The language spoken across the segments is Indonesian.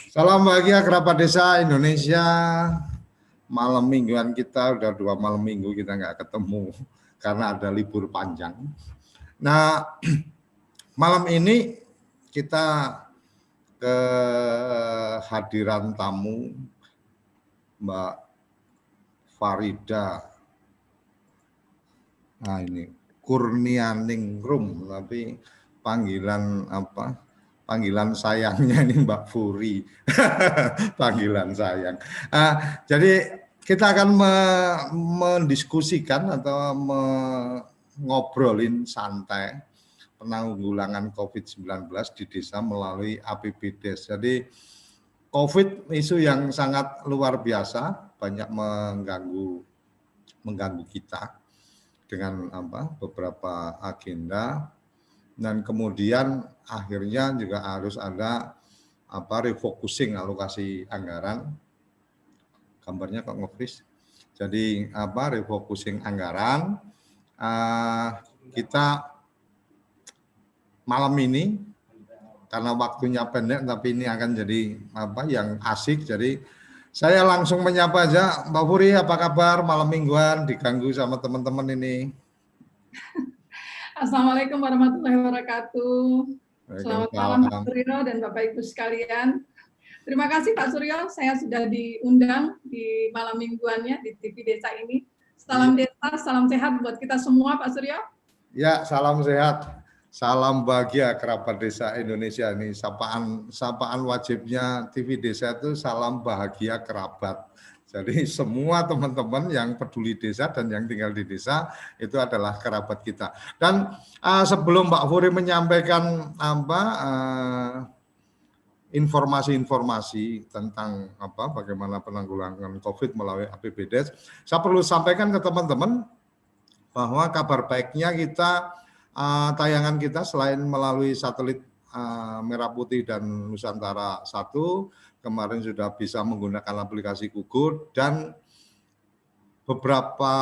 Salam bahagia kerabat desa Indonesia. Malam mingguan kita udah 2 malam minggu kita nggak ketemu karena ada libur panjang. Nah, malam ini kita kehadiran tamu Mbak Farida. Nah ini Kurnianingrum, tapi panggilan apa? Panggilan sayangnya ini Mbak Furi. Panggilan sayang. Jadi kita akan mendiskusikan atau ngobrolin santai penanggulangan COVID-19 di desa melalui APBDes. Jadi COVID isu yang sangat luar biasa, banyak mengganggu kita dengan beberapa agenda, dan kemudian akhirnya juga harus ada refocusing alokasi anggaran. Gambarnya kok nge-freeze. Jadi refocusing anggaran. Kita malam ini karena waktunya pendek, tapi ini akan jadi yang asik. Jadi saya langsung menyapa aja, Mbak Furi, apa kabar malam mingguan? Diganggu sama teman-teman ini. Assalamualaikum warahmatullahi wabarakatuh. Selamat malam Pak Suryo dan Bapak Ibu sekalian. Terima kasih Pak Suryo, saya sudah diundang di malam mingguannya di TV Desa ini. Salam desa, salam sehat buat kita semua Pak Suryo. Ya, salam sehat, salam bahagia kerabat desa Indonesia. Ini sapaan wajibnya TV Desa itu salam bahagia kerabat. Jadi semua teman-teman yang peduli desa dan yang tinggal di desa itu adalah kerabat kita. Dan sebelum Mbak Furi menyampaikan informasi-informasi tentang bagaimana penanggulangan COVID melalui APBDes, saya perlu sampaikan ke teman-teman bahwa kabar baiknya kita tayangan kita selain melalui satelit Merah Putih dan Nusantara 1, kemarin sudah bisa menggunakan aplikasi Gugur, dan beberapa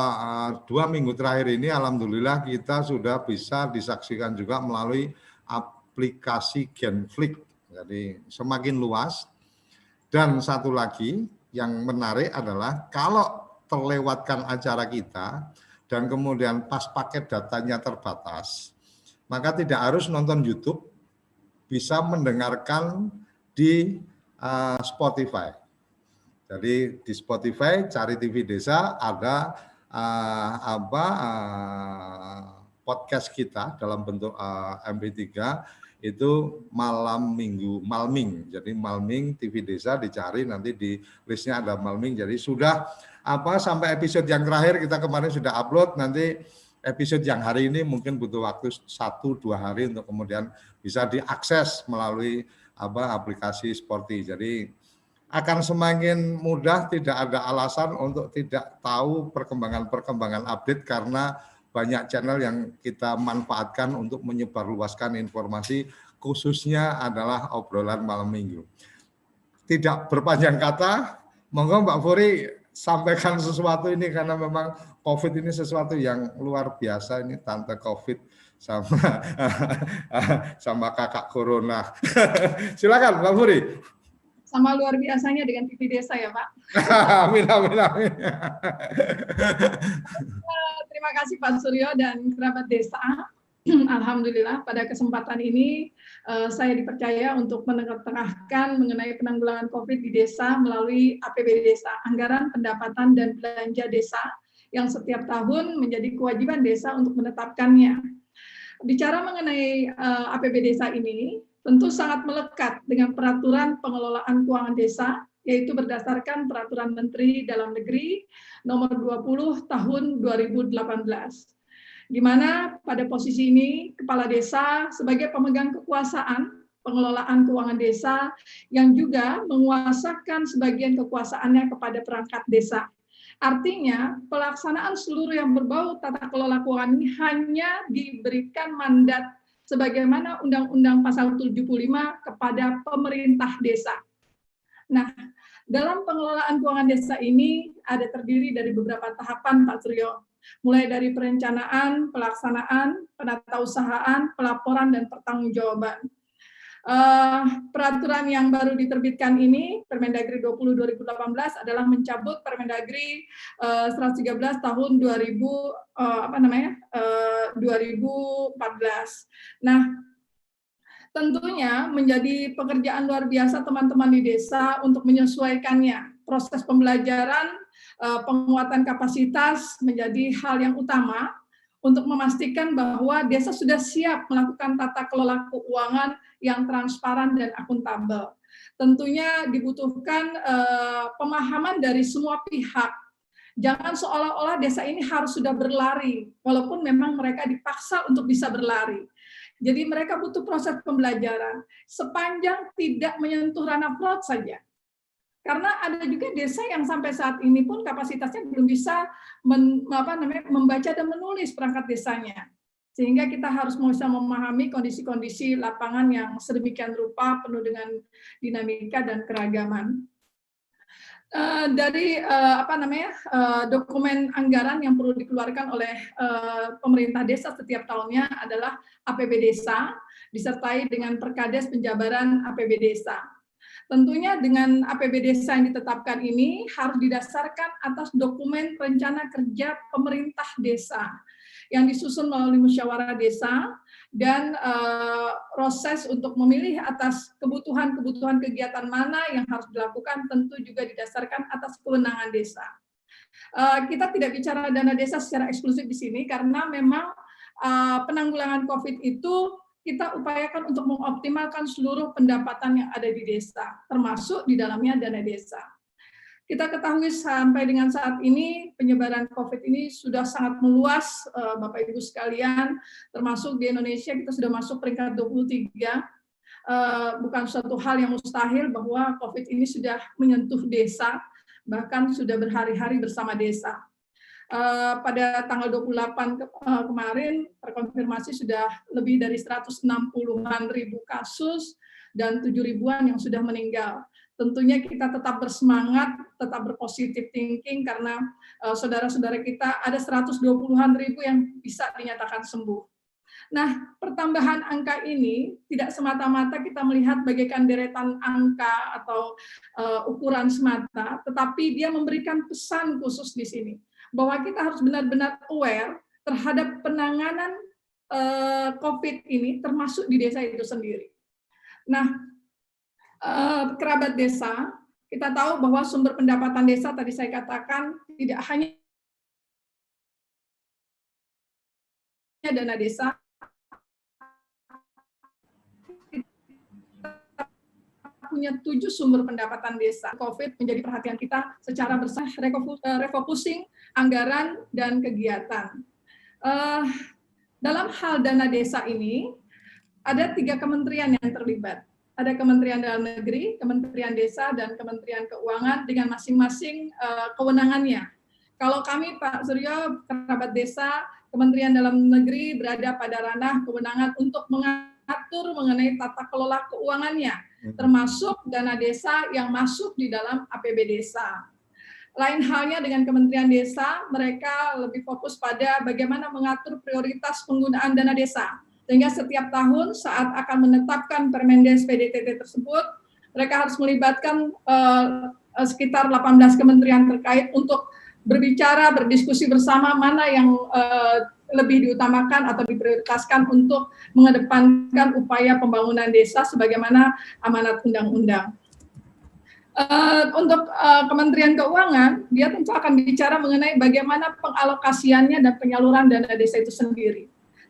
2 minggu terakhir ini alhamdulillah kita sudah bisa disaksikan juga melalui aplikasi Genflix. Jadi semakin luas. Dan satu lagi yang menarik adalah kalau terlewatkan acara kita dan kemudian pas paket datanya terbatas, maka tidak harus nonton YouTube, bisa mendengarkan di Spotify. Jadi di Spotify cari TV Desa, ada podcast kita dalam bentuk MP3 itu malam minggu, Malming. Jadi Malming TV Desa dicari, nanti di listnya ada Malming. Jadi sudah sampai episode yang terakhir kita kemarin sudah upload, nanti episode yang hari ini mungkin butuh waktu 1-2 hari untuk kemudian bisa diakses melalui aplikasi Sporty. Jadi akan semakin mudah, tidak ada alasan untuk tidak tahu perkembangan update karena banyak channel yang kita manfaatkan untuk menyebarluaskan informasi, khususnya adalah obrolan malam minggu. Tidak berpanjang kata, monggo Mbak Furi sampaikan sesuatu ini karena memang COVID ini sesuatu yang luar biasa, ini tante COVID sama kakak Corona. Silakan Mbak Furi. Sama luar biasanya dengan TV Desa ya Pak. Amin. Terima kasih Pak Suryo dan kerabat desa. Alhamdulillah pada kesempatan ini saya dipercaya untuk menengah-tengahkan mengenai penanggulangan COVID di desa melalui APBD Desa, Anggaran Pendapatan dan Belanja Desa, yang setiap tahun menjadi kewajiban desa untuk menetapkannya. Bicara mengenai APBD Desa ini, tentu sangat melekat dengan peraturan pengelolaan keuangan desa, yaitu berdasarkan Peraturan Menteri Dalam Negeri Nomor 20 Tahun 2018. Di mana pada posisi ini kepala desa sebagai pemegang kekuasaan pengelolaan keuangan desa yang juga menguasakan sebagian kekuasaannya kepada perangkat desa. Artinya pelaksanaan seluruh yang berbau tata kelola keuangan ini hanya diberikan mandat sebagaimana Undang-Undang Pasal 75 kepada pemerintah desa. Nah, dalam pengelolaan keuangan desa ini ada terdiri dari beberapa tahapan Pak Suryo, mulai dari perencanaan, pelaksanaan, penatausahaan, pelaporan, dan pertanggungjawaban. Peraturan yang baru diterbitkan ini, Permendagri 20/2018 adalah mencabut Permendagri 113 tahun 2014. Nah, tentunya menjadi pekerjaan luar biasa teman-teman di desa untuk menyesuaikannya. Proses pembelajaran, penguatan kapasitas menjadi hal yang utama untuk memastikan bahwa desa sudah siap melakukan tata kelola keuangan yang transparan dan akuntabel. Tentunya dibutuhkan pemahaman dari semua pihak. Jangan seolah-olah desa ini harus sudah berlari, walaupun memang mereka dipaksa untuk bisa berlari. Jadi mereka butuh proses pembelajaran, sepanjang tidak menyentuh ranah fraud saja. Karena ada juga desa yang sampai saat ini pun kapasitasnya belum bisa membaca dan menulis perangkat desanya. Sehingga kita harus bisa memahami kondisi-kondisi lapangan yang sedemikian rupa penuh dengan dinamika dan keragaman. Dari dokumen anggaran yang perlu dikeluarkan oleh pemerintah desa setiap tahunnya adalah APB Desa, disertai dengan Perkades penjabaran APB Desa. Tentunya dengan APB Desa yang ditetapkan ini harus didasarkan atas dokumen rencana kerja pemerintah desa yang disusun melalui musyawarah desa dan proses untuk memilih atas kebutuhan-kebutuhan kegiatan mana yang harus dilakukan tentu juga didasarkan atas kewenangan desa. Kita tidak bicara dana desa secara eksklusif di sini karena memang penanggulangan COVID itu kita upayakan untuk mengoptimalkan seluruh pendapatan yang ada di desa, termasuk di dalamnya dana desa. Kita ketahui sampai dengan saat ini penyebaran COVID ini sudah sangat meluas, Bapak Ibu sekalian, termasuk di Indonesia kita sudah masuk peringkat 23. Bukan suatu hal yang mustahil bahwa COVID ini sudah menyentuh desa, bahkan sudah berhari-hari bersama desa. Pada tanggal 28 kemarin terkonfirmasi sudah lebih dari 160-an ribu kasus dan 7 ribuan yang sudah meninggal. Tentunya kita tetap bersemangat, tetap berpositif thinking karena saudara-saudara kita ada 120-an ribu yang bisa dinyatakan sembuh. Nah, pertambahan angka ini tidak semata-mata kita melihat bagaikan deretan angka atau ukuran semata, tetapi dia memberikan pesan khusus di sini bahwa kita harus benar-benar aware terhadap penanganan COVID ini, termasuk di desa itu sendiri. Nah, kerabat desa, kita tahu bahwa sumber pendapatan desa tadi saya katakan tidak hanya dana desa, punya 7 sumber pendapatan desa. COVID menjadi perhatian kita secara bersama, refocusing anggaran dan kegiatan. Dalam hal dana desa ini, ada 3 kementerian yang terlibat. Ada Kementerian Dalam Negeri, Kementerian Desa, dan Kementerian Keuangan dengan masing-masing kewenangannya. Kalau kami, Pak Suryo, kerabat desa, Kementerian Dalam Negeri berada pada ranah kewenangan untuk mengatur mengenai tata kelola keuangannya, termasuk dana desa yang masuk di dalam APB Desa. Lain halnya dengan Kementerian Desa, mereka lebih fokus pada bagaimana mengatur prioritas penggunaan dana desa. Sehingga setiap tahun saat akan menetapkan Permendes PDTT tersebut, mereka harus melibatkan sekitar 18 kementerian terkait untuk berbicara, berdiskusi bersama mana yang lebih diutamakan atau diprioritaskan untuk mengedepankan upaya pembangunan desa sebagaimana amanat undang-undang. Untuk Kementerian Keuangan, dia tentu akan bicara mengenai bagaimana pengalokasiannya dan penyaluran dana desa itu sendiri.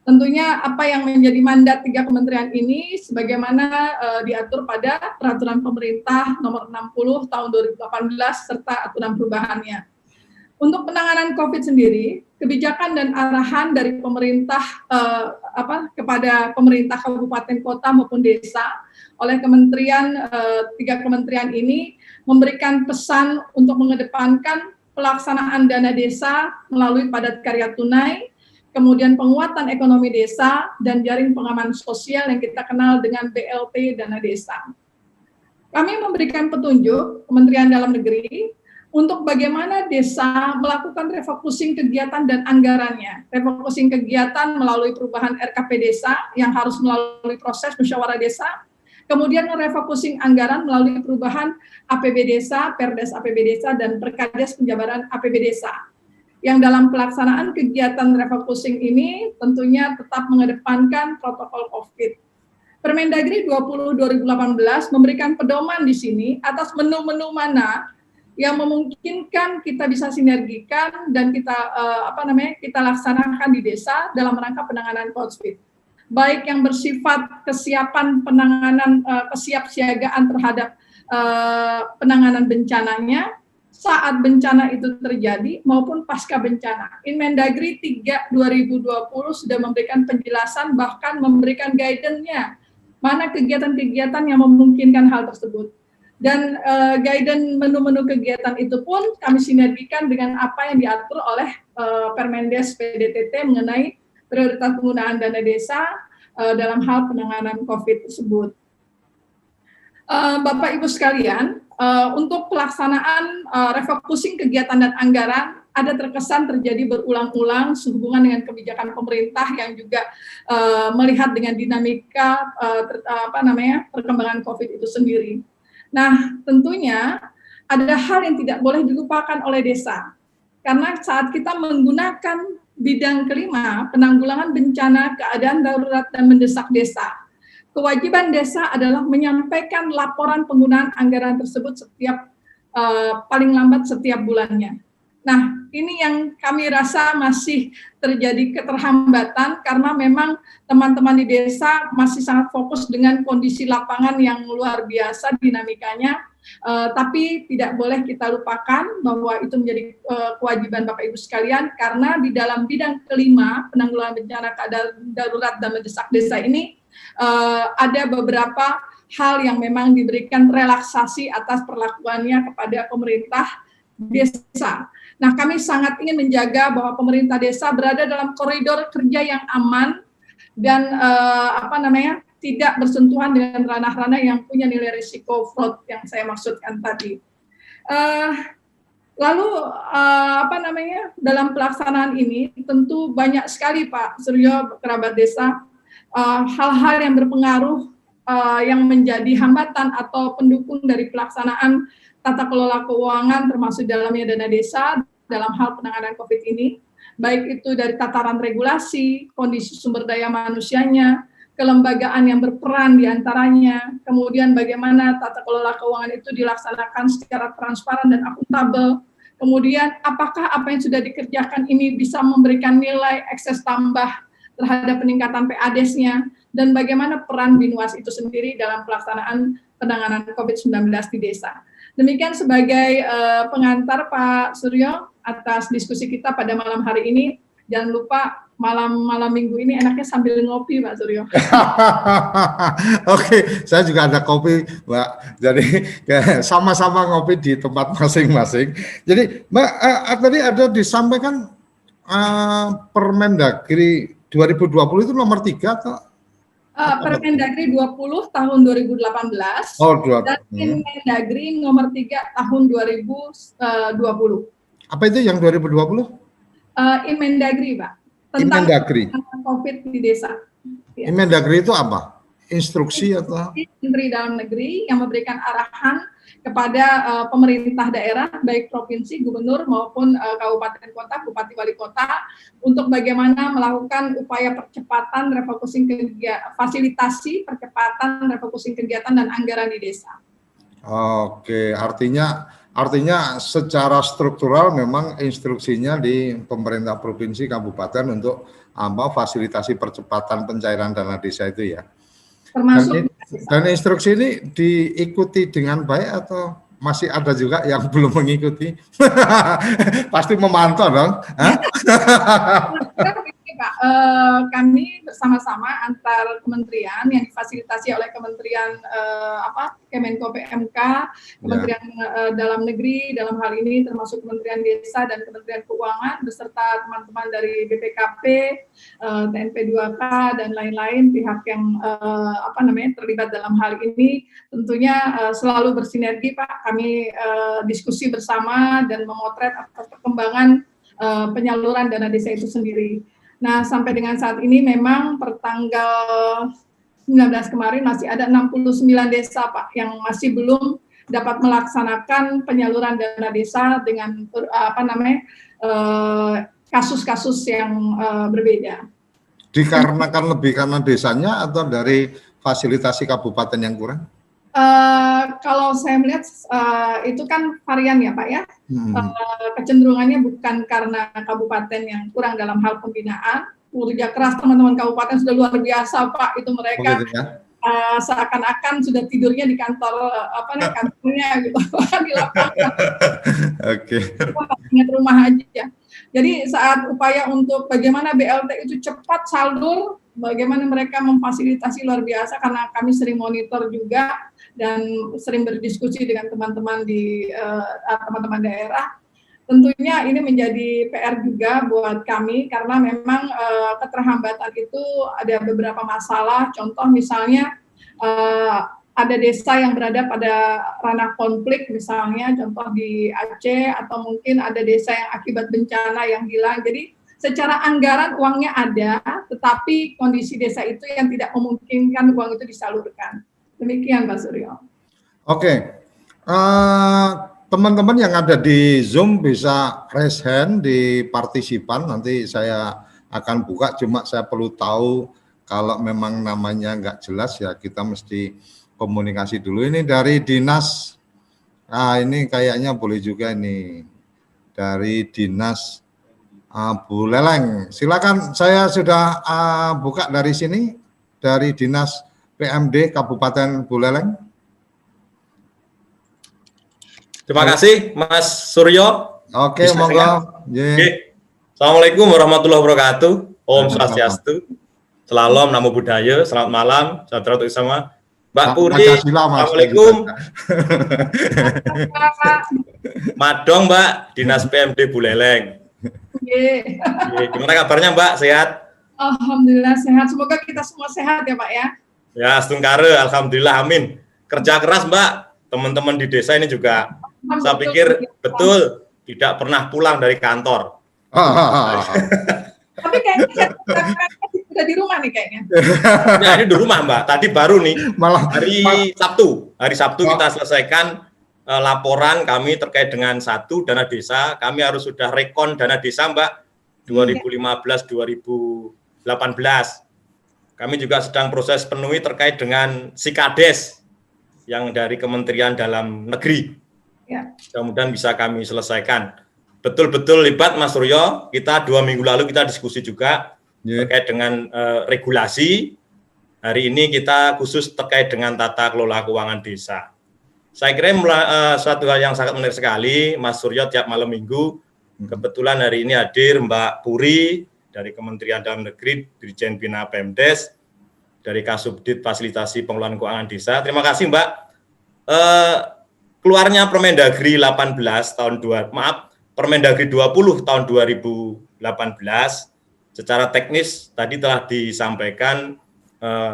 Tentunya apa yang menjadi mandat 3 kementerian ini sebagaimana diatur pada Peraturan Pemerintah Nomor 60 Tahun 2018 serta aturan perubahannya. Untuk penanganan COVID sendiri, kebijakan dan arahan dari pemerintah kepada pemerintah kabupaten kota maupun desa oleh kementerian 3 kementerian ini memberikan pesan untuk mengedepankan pelaksanaan dana desa melalui padat karya tunai, kemudian penguatan ekonomi desa dan jaring pengaman sosial yang kita kenal dengan BLT dana desa. Kami memberikan petunjuk Kementerian Dalam Negeri untuk bagaimana desa melakukan refocusing kegiatan dan anggarannya. Refocusing kegiatan melalui perubahan RKP desa yang harus melalui proses musyawarah desa Kemudian refocusing anggaran melalui perubahan APB Desa, Perdes APB Desa, dan Perkades Penjabaran APB Desa. Yang dalam pelaksanaan kegiatan refocusing ini tentunya tetap mengedepankan protokol COVID. Permendagri 20 2018 memberikan pedoman di sini atas menu-menu mana yang memungkinkan kita bisa sinergikan dan kita kita laksanakan di desa dalam rangka penanganan COVID. Baik yang bersifat kesiapan penanganan kesiapsiagaan terhadap penanganan bencananya saat bencana itu terjadi maupun pasca bencana. Inmendagri 3 2020 sudah memberikan penjelasan bahkan memberikan guidance-nya mana kegiatan-kegiatan yang memungkinkan hal tersebut. Dan guidance menu-menu kegiatan itu pun kami sinergikan dengan apa yang diatur oleh Permendes PDTT mengenai prioritas penggunaan dana desa dalam hal penanganan COVID tersebut. Bapak Ibu sekalian, untuk pelaksanaan refocusing kegiatan dan anggaran ada terkesan terjadi berulang-ulang sehubungan dengan kebijakan pemerintah yang juga melihat dengan dinamika perkembangan COVID itu sendiri. Nah, tentunya ada hal yang tidak boleh dilupakan oleh desa. Karena saat kita menggunakan bidang kelima, penanggulangan bencana, keadaan darurat, dan mendesak desa, kewajiban desa adalah menyampaikan laporan penggunaan anggaran tersebut setiap paling lambat setiap bulannya. Nah, ini yang kami rasa masih terjadi keterhambatan karena memang teman-teman di desa masih sangat fokus dengan kondisi lapangan yang luar biasa dinamikanya. Tapi tidak boleh kita lupakan bahwa itu menjadi kewajiban Bapak Ibu sekalian karena di dalam bidang kelima penanggulangan bencana keadaan darurat dan mendesak desa ini ada beberapa hal yang memang diberikan relaksasi atas perlakuannya kepada pemerintah desa. Nah, kami sangat ingin menjaga bahwa pemerintah desa berada dalam koridor kerja yang aman dan tidak bersentuhan dengan ranah-ranah yang punya nilai risiko fraud yang saya maksudkan tadi. Lalu dalam pelaksanaan ini tentu banyak sekali Pak Suryo kerabat desa hal-hal yang berpengaruh yang menjadi hambatan atau pendukung dari pelaksanaan tata kelola keuangan termasuk dalamnya dana desa dalam hal penanganan COVID ini, baik itu dari tataran regulasi, kondisi sumber daya manusianya, kelembagaan yang berperan diantaranya, kemudian bagaimana tata kelola keuangan itu dilaksanakan secara transparan dan akuntabel, kemudian apakah apa yang sudah dikerjakan ini bisa memberikan nilai ekses tambah terhadap peningkatan PADES-nya, dan bagaimana peran Binwas itu sendiri dalam pelaksanaan penanganan COVID-19 di desa. Demikian sebagai pengantar Pak Suryo atas diskusi kita pada malam hari ini. Jangan lupa malam minggu ini enaknya sambil ngopi Pak Suryo. Oke, saya juga ada kopi Mbak. Jadi sama-sama ngopi di tempat masing-masing. Jadi Mbak tadi ada disampaikan Permendagri 2020 itu nomor 3 atau? Permendagri 20 tahun 2018 dan Inmendagri nomor 3 tahun 2020. Apa itu yang 2020? Inmendagri Pak, tentang COVID di desa. Ya. Inmendagri itu apa? Instruksi atau? Menteri Dalam Negeri yang memberikan arahan kepada pemerintah daerah, baik provinsi, gubernur maupun kabupaten kota, bupati wali kota, untuk bagaimana melakukan upaya percepatan refocusing kegiatan, fasilitasi percepatan refocusing kegiatan dan anggaran di desa. Oke, artinya secara struktural memang instruksinya di pemerintah provinsi, kabupaten untuk fasilitasi percepatan pencairan dana desa itu ya. Termasuk dan instruksi ini diikuti dengan baik atau masih ada juga yang belum mengikuti? Pasti memantau dong. Pak, kami bersama-sama antar kementerian yang difasilitasi oleh Kementerian Kemenko PMK, Kementerian Dalam Negeri dalam hal ini termasuk Kementerian Desa dan Kementerian Keuangan beserta teman-teman dari BPKP, TNP 2K dan lain-lain pihak yang terlibat dalam hal ini tentunya selalu bersinergi Pak. Kami diskusi bersama dan memotret atas perkembangan penyaluran dana desa itu sendiri. Nah, sampai dengan saat ini memang pertanggal kemarin masih ada 69 desa Pak yang masih belum dapat melaksanakan penyaluran dana desa dengan kasus-kasus yang berbeda. Dikarenakan lebih karena desanya atau dari fasilitasi kabupaten yang kurang? Kalau saya melihat itu kan varian ya Pak ya. Kecenderungannya bukan karena kabupaten yang kurang dalam hal pembinaan. Kerja keras teman-teman kabupaten sudah luar biasa Pak, itu mereka seakan-akan sudah tidurnya di kantor kantornya gitu di lapangan. Oke. Ingat rumah aja. Jadi saat upaya untuk bagaimana BLT itu cepat salur, bagaimana mereka memfasilitasi luar biasa, karena kami sering monitor juga dan sering berdiskusi dengan teman-teman di teman-teman daerah. Tentunya ini menjadi PR juga buat kami karena memang keterlambatan itu ada beberapa masalah. Contoh misalnya ada desa yang berada pada ranah konflik misalnya, contoh di Aceh, atau mungkin ada desa yang akibat bencana yang hilang. Jadi secara anggaran uangnya ada, tetapi kondisi desa itu yang tidak memungkinkan uang itu disalurkan. Demikian Pak Suryo. Oke. Teman-teman yang ada di Zoom bisa raise hand di partisipan, nanti saya akan buka, cuma saya perlu tahu kalau memang namanya nggak jelas ya kita mesti komunikasi dulu. Ini dari dinas, ini kayaknya boleh juga ini, dari dinas Buleleng. Silakan, saya sudah buka dari sini, dari dinas PMD Kabupaten Buleleng. Terima kasih Mas Suryo. Oke, monggo. Oke. Assalamualaikum warahmatullahi wabarakatuh. Om Swastiastu. Salam, namo buddhaya. Selamat malam. Saudara untuk sama. Mbak Puri. Assalamualaikum. Madong Mbak, Dinas PMD Buleleng. Gimana kabarnya Mbak? Sehat? Alhamdulillah sehat. Semoga kita semua sehat ya Pak ya. Ya, setungkare. Alhamdulillah. Amin. Kerja keras Mbak. Teman-teman di desa ini juga saya pikir betul tidak pernah pulang dari kantor. Tapi kayaknya sudah di rumah nih kayaknya. Nah, ini di rumah Mbak. Tadi baru nih, malah hari Sabtu kita selesaikan laporan kami terkait dengan dana desa. Kami harus sudah rekon dana desa Mbak 2015-2018. Kami juga sedang proses penuhi terkait dengan Sikades yang dari Kementerian Dalam Negeri. Ya. Kemudian bisa kami selesaikan. Betul-betul libat Mas Suryo, kita 2 minggu lalu kita diskusi juga terkait dengan regulasi. Hari ini kita khusus terkait dengan tata kelola keuangan desa. Saya kira suatu hal yang sangat menarik sekali, Mas Suryo tiap malam minggu. Kebetulan hari ini hadir Mbak Puri dari Kementerian Dalam Negeri, Dirjen Bina Pemdes, dari Kasubdit Fasilitasi Pengelolaan Keuangan Desa. Terima kasih Mbak. Keluarnya Permendagri 20 tahun 2018 secara teknis tadi telah disampaikan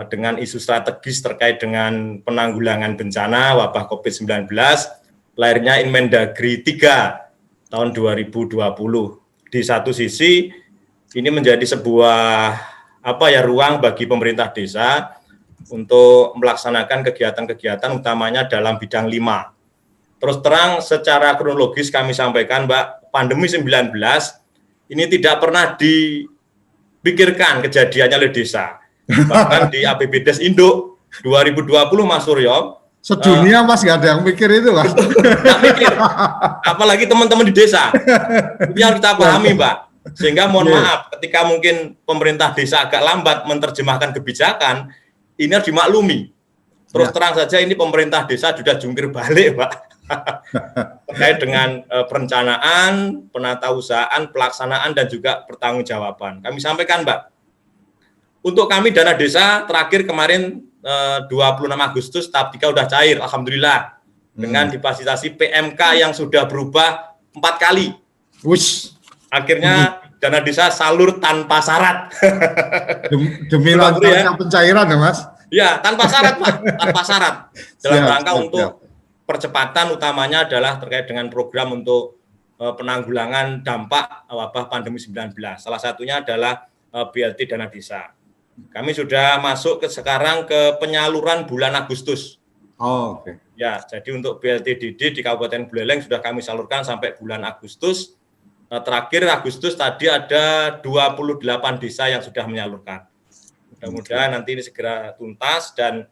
dengan isu strategis terkait dengan penanggulangan bencana wabah COVID-19, lahirnya Inmendagri 3 tahun 2020. Di satu sisi ini menjadi sebuah ruang bagi pemerintah desa untuk melaksanakan kegiatan-kegiatan utamanya dalam bidang 5. Terus terang secara kronologis kami sampaikan Mbak, pandemi 19 ini tidak pernah dipikirkan kejadiannya oleh desa. Bahkan di APBDes Induk 2020 Mas Suryo. Sedunia Mas nggak ada yang mikir itu Mas. Nggak mikir. Apalagi teman-teman di desa. Ini harus kita pahami Mbak. Sehingga mohon maaf ketika mungkin pemerintah desa agak lambat menerjemahkan kebijakan, ini harus dimaklumi. Terus terang saja ini pemerintah desa sudah jungkir balik, Pak. Terkait dengan perencanaan, penatausahaan, pelaksanaan, dan juga pertanggungjawaban. Kami sampaikan, Mbak, untuk kami dana desa terakhir kemarin 26 Agustus tahap 3 sudah cair, Alhamdulillah. Dengan difasilitasi PMK yang sudah berubah 4 kali. Akhirnya dana desa salur tanpa syarat. Demi lancarnya pencairan ya Mas? Ya, tanpa syarat Pak, tanpa syarat. Dalam rangka untuk percepatan utamanya adalah terkait dengan program untuk penanggulangan dampak wabah pandemi 19. Salah satunya adalah BLT dana desa. Kami sudah masuk sekarang ke penyaluran bulan Agustus. Oh, oke. Ya, jadi untuk BLTDD di Kabupaten Buleleng sudah kami salurkan sampai bulan Agustus. Terakhir Agustus tadi ada 28 desa yang sudah menyalurkan. Mudah-mudahan nanti ini segera tuntas, dan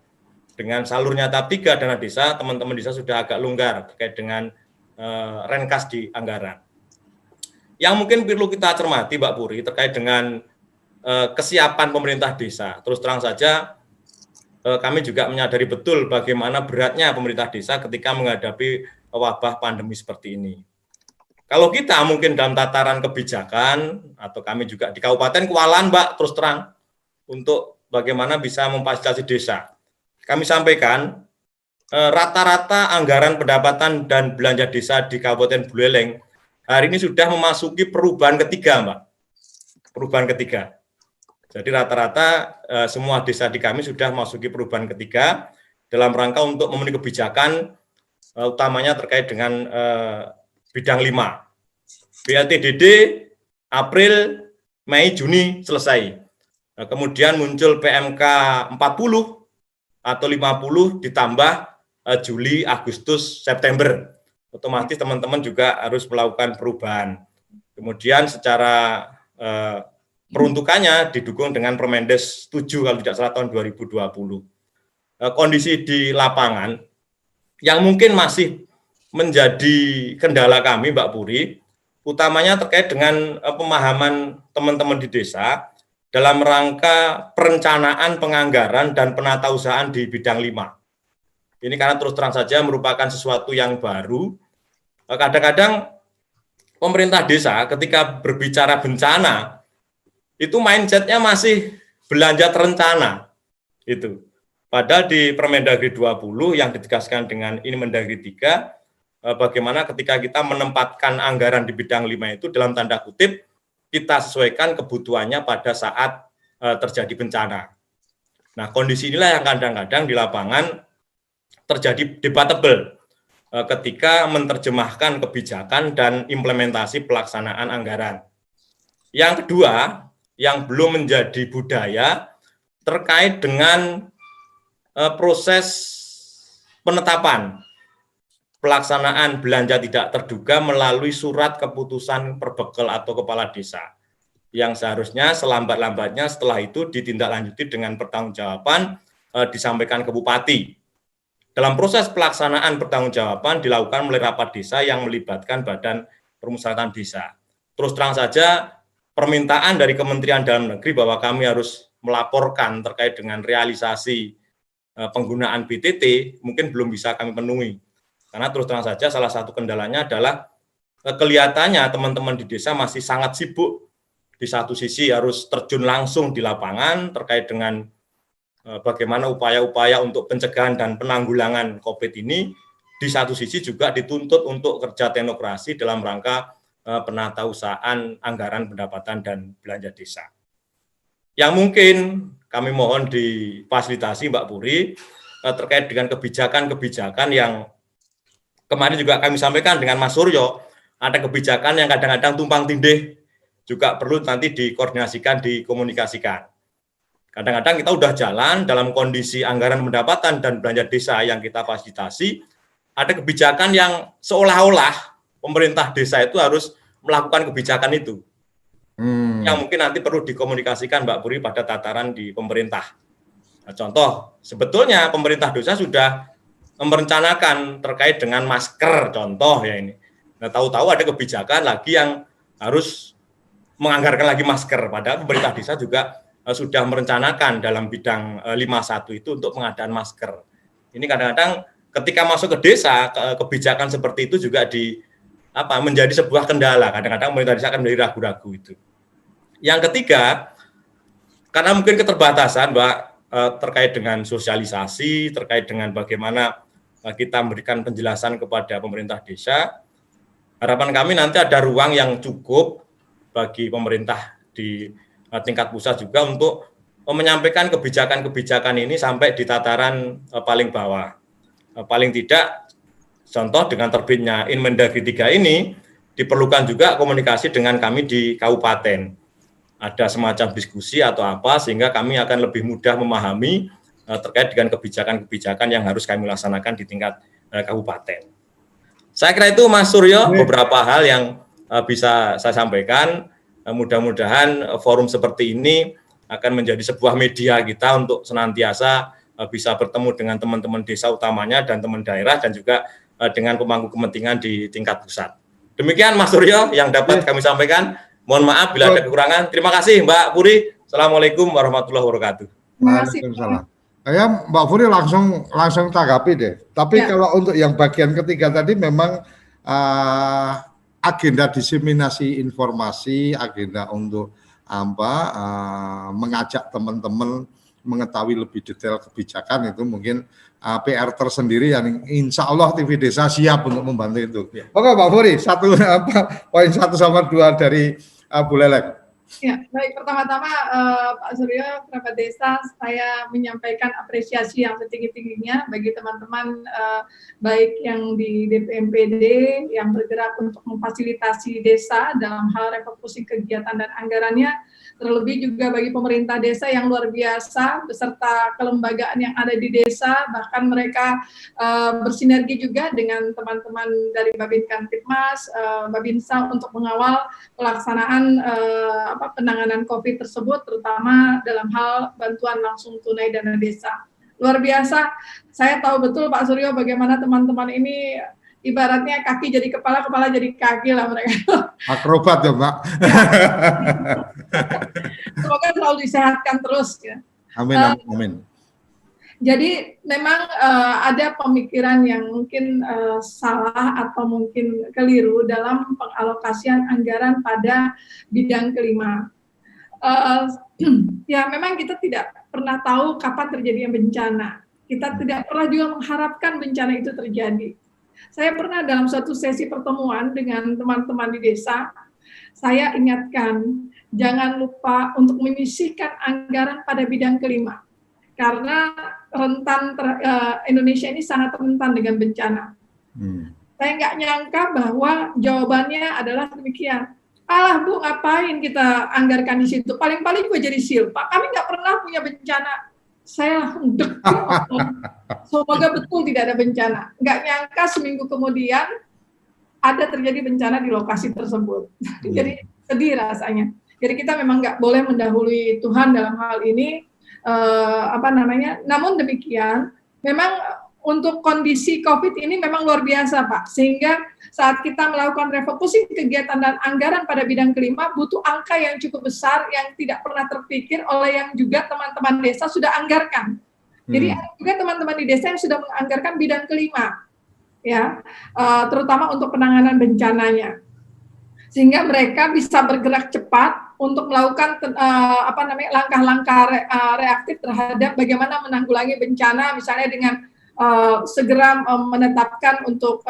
dengan salurnya tahap 3 dana desa, teman-teman desa sudah agak longgar terkait dengan renkas di anggaran. Yang mungkin perlu kita cermati, Mbak Puri, terkait dengan kesiapan pemerintah desa. Terus terang saja, kami juga menyadari betul bagaimana beratnya pemerintah desa ketika menghadapi wabah pandemi seperti ini. Kalau kita mungkin dalam tataran kebijakan, atau kami juga di Kabupaten kewalahan, Mbak, terus terang, untuk bagaimana bisa memfasilitasi desa. Kami sampaikan, rata-rata anggaran pendapatan dan belanja desa di Kabupaten Buleleng hari ini sudah memasuki perubahan ketiga, Mbak. Perubahan ketiga. Jadi rata-rata semua desa di kami sudah memasuki perubahan ketiga dalam rangka untuk memenuhi kebijakan utamanya terkait dengan bidang 5. BLTDD April, Mei, Juni selesai. Kemudian muncul PMK 40 atau 50 ditambah Juli, Agustus, September. Otomatis teman-teman juga harus melakukan perubahan. Kemudian secara peruntukannya didukung dengan Permendes 7 kalau tidak salah tahun 2020. Kondisi di lapangan yang mungkin masih menjadi kendala kami, Mbak Puri, utamanya terkait dengan pemahaman teman-teman di desa dalam rangka perencanaan, penganggaran, dan penatausahaan di bidang 5. Ini karena terus terang saja merupakan sesuatu yang baru. Kadang-kadang pemerintah desa ketika berbicara bencana, itu mindset-nya masih belanja terencana. Itu. Padahal di Permendagri 20 yang ditegaskan dengan ini Mendagri 3, bagaimana ketika kita menempatkan anggaran di bidang 5 itu dalam tanda kutip, kita sesuaikan kebutuhannya pada saat terjadi bencana. Nah, kondisi inilah yang kadang-kadang di lapangan terjadi debatable ketika menerjemahkan kebijakan dan implementasi pelaksanaan anggaran. Yang kedua, yang belum menjadi budaya terkait dengan proses penetapan pelaksanaan belanja tidak terduga melalui surat keputusan perbekal atau kepala desa, yang seharusnya selambat-lambatnya setelah itu ditindaklanjuti dengan pertanggungjawaban disampaikan ke bupati. Dalam proses pelaksanaan pertanggungjawaban dilakukan melalui rapat desa yang melibatkan Badan Permusyawaratan Desa. Terus terang saja, permintaan dari Kementerian Dalam Negeri bahwa kami harus melaporkan terkait dengan realisasi penggunaan BTT mungkin belum bisa kami penuhi. Karena terus terang saja salah satu kendalanya adalah kelihatannya teman-teman di desa masih sangat sibuk. Di satu sisi harus terjun langsung di lapangan terkait dengan bagaimana upaya-upaya untuk pencegahan dan penanggulangan COVID ini. Di satu sisi juga dituntut untuk kerja teknokrasi dalam rangka penatausahaan anggaran pendapatan dan belanja desa. Yang mungkin kami mohon difasilitasi, Mbak Puri, terkait dengan kebijakan-kebijakan yang kemarin juga kami sampaikan dengan Mas Suryo, ada kebijakan yang kadang-kadang tumpang tindih, juga perlu nanti dikoordinasikan, dikomunikasikan. Kadang-kadang kita udah jalan dalam kondisi anggaran pendapatan dan belanja desa yang kita fasilitasi, ada kebijakan yang seolah-olah pemerintah desa itu harus melakukan kebijakan itu. Yang mungkin nanti perlu dikomunikasikan, Mbak Puri, pada tataran di pemerintah. Nah, contoh, sebetulnya pemerintah desa sudah merencanakan terkait dengan masker, contoh ya ini. Nah, tahu-tahu ada kebijakan lagi yang harus menganggarkan lagi masker, padahal pemerintah desa juga sudah merencanakan dalam bidang 51 itu untuk pengadaan masker. Ini kadang-kadang ketika masuk ke desa, kebijakan seperti itu juga menjadi sebuah kendala. Kadang-kadang pemerintah desa akan menjadi ragu-ragu itu. Yang ketiga, karena mungkin keterbatasan, Mbak, terkait dengan sosialisasi, terkait dengan bagaimana kita memberikan penjelasan kepada pemerintah desa, harapan kami nanti ada ruang yang cukup bagi pemerintah di tingkat pusat juga untuk menyampaikan kebijakan-kebijakan ini sampai di tataran paling bawah. Paling tidak, contoh dengan terbitnya Inmendagri 3 ini, diperlukan juga komunikasi dengan kami di kabupaten. ada semacam diskusi atau apa, sehingga kami akan lebih mudah memahami terkait dengan kebijakan-kebijakan yang harus kami laksanakan di tingkat kabupaten. Saya kira itu Mas Suryo beberapa hal yang bisa saya sampaikan. Mudah-mudahan forum seperti ini akan menjadi sebuah media kita untuk senantiasa bisa bertemu dengan teman-teman desa utamanya dan teman daerah dan juga dengan pemangku kepentingan di tingkat pusat. Demikian Mas Suryo yang dapat kami sampaikan. Mohon maaf bila ada kekurangan. Terima kasih Mbak Puri. Assalamualaikum warahmatullahi wabarakatuh. Waalaikumsalam. Ya Mbak Puri langsung tanggapi deh. Tapi kalau untuk yang bagian ketiga tadi memang agenda diseminasi informasi, agenda untuk mengajak teman-teman mengetahui lebih detail kebijakan itu mungkin PR tersendiri yang insya Allah TV Desa siap untuk membantu itu. Oke Pak Puri, poin 1 sama 2 dari Bu Lelek. Ya, baik. Pertama-tama Pak Suryo, kerabat desa, saya menyampaikan apresiasi yang setinggi-tingginya bagi teman-teman baik yang di DPMPD yang bergerak untuk memfasilitasi desa dalam hal refocusing kegiatan dan anggarannya, terlebih juga bagi pemerintah desa yang luar biasa beserta kelembagaan yang ada di desa, bahkan mereka bersinergi juga dengan teman-teman dari Babin Kamtibmas, Babinsa untuk mengawal pelaksanaan penanganan COVID tersebut, terutama dalam hal bantuan langsung tunai dana desa. Luar biasa, saya tahu betul Pak Suryo bagaimana teman-teman ini ibaratnya kaki jadi kepala, kepala jadi kaki lah mereka. Akrobat ya Mbak. Semoga selalu disehatkan terus ya. Amin, amin. Jadi memang ada pemikiran yang mungkin salah atau mungkin keliru dalam pengalokasian anggaran pada bidang kelima. Ya memang kita tidak pernah tahu kapan terjadinya bencana. Kita tidak pernah juga mengharapkan bencana itu terjadi. Saya pernah dalam suatu sesi pertemuan dengan teman-teman di desa, saya ingatkan jangan lupa untuk menyisihkan anggaran pada bidang kelima. Karena rentan Indonesia ini sangat rentan dengan bencana. Saya nggak nyangka bahwa jawabannya adalah demikian. Alah Bu, ngapain kita anggarkan di situ? Paling-paling juga jadi silpa. Kami nggak pernah punya bencana. Saya langsung deg. Semoga betul tidak ada bencana. Nggak nyangka seminggu kemudian ada terjadi bencana di lokasi tersebut. Jadi sedih rasanya. Jadi kita memang nggak boleh mendahului Tuhan dalam hal ini. Namun demikian memang untuk kondisi COVID ini memang luar biasa Pak, sehingga saat kita melakukan refocusing kegiatan dan anggaran pada bidang kelima butuh angka yang cukup besar yang tidak pernah terpikir oleh yang juga teman-teman desa sudah anggarkan. Jadi ada juga teman-teman di desa yang sudah menganggarkan bidang kelima ya, terutama untuk penanganan bencananya, sehingga mereka bisa bergerak cepat untuk melakukan langkah-langkah reaktif terhadap bagaimana menanggulangi bencana, misalnya dengan segera menetapkan untuk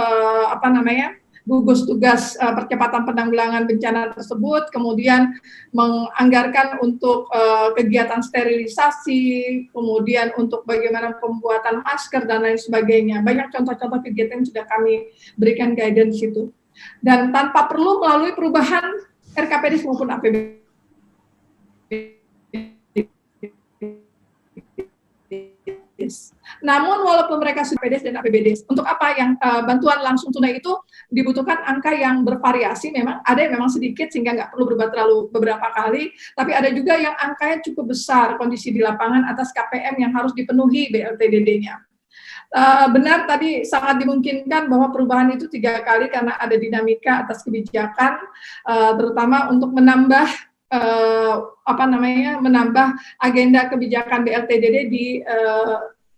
gugus tugas percepatan penanggulangan bencana tersebut, kemudian menganggarkan untuk kegiatan sterilisasi, kemudian untuk bagaimana pembuatan masker dan lain sebagainya. Banyak contoh-contoh kegiatan yang sudah kami berikan guidance itu. Dan tanpa perlu melalui perubahan RKPD maupun APBD. Namun walaupun mereka sudah PDS dan APBD, untuk apa yang bantuan langsung tunai itu dibutuhkan angka yang bervariasi, memang ada yang memang sedikit sehingga nggak perlu berubah terlalu beberapa kali, tapi ada juga yang angkanya cukup besar kondisi di lapangan atas KPM yang harus dipenuhi BLTDD-nya. Benar tadi sangat dimungkinkan bahwa perubahan itu 3 kali karena ada dinamika atas kebijakan, terutama untuk menambah agenda kebijakan BLTDD di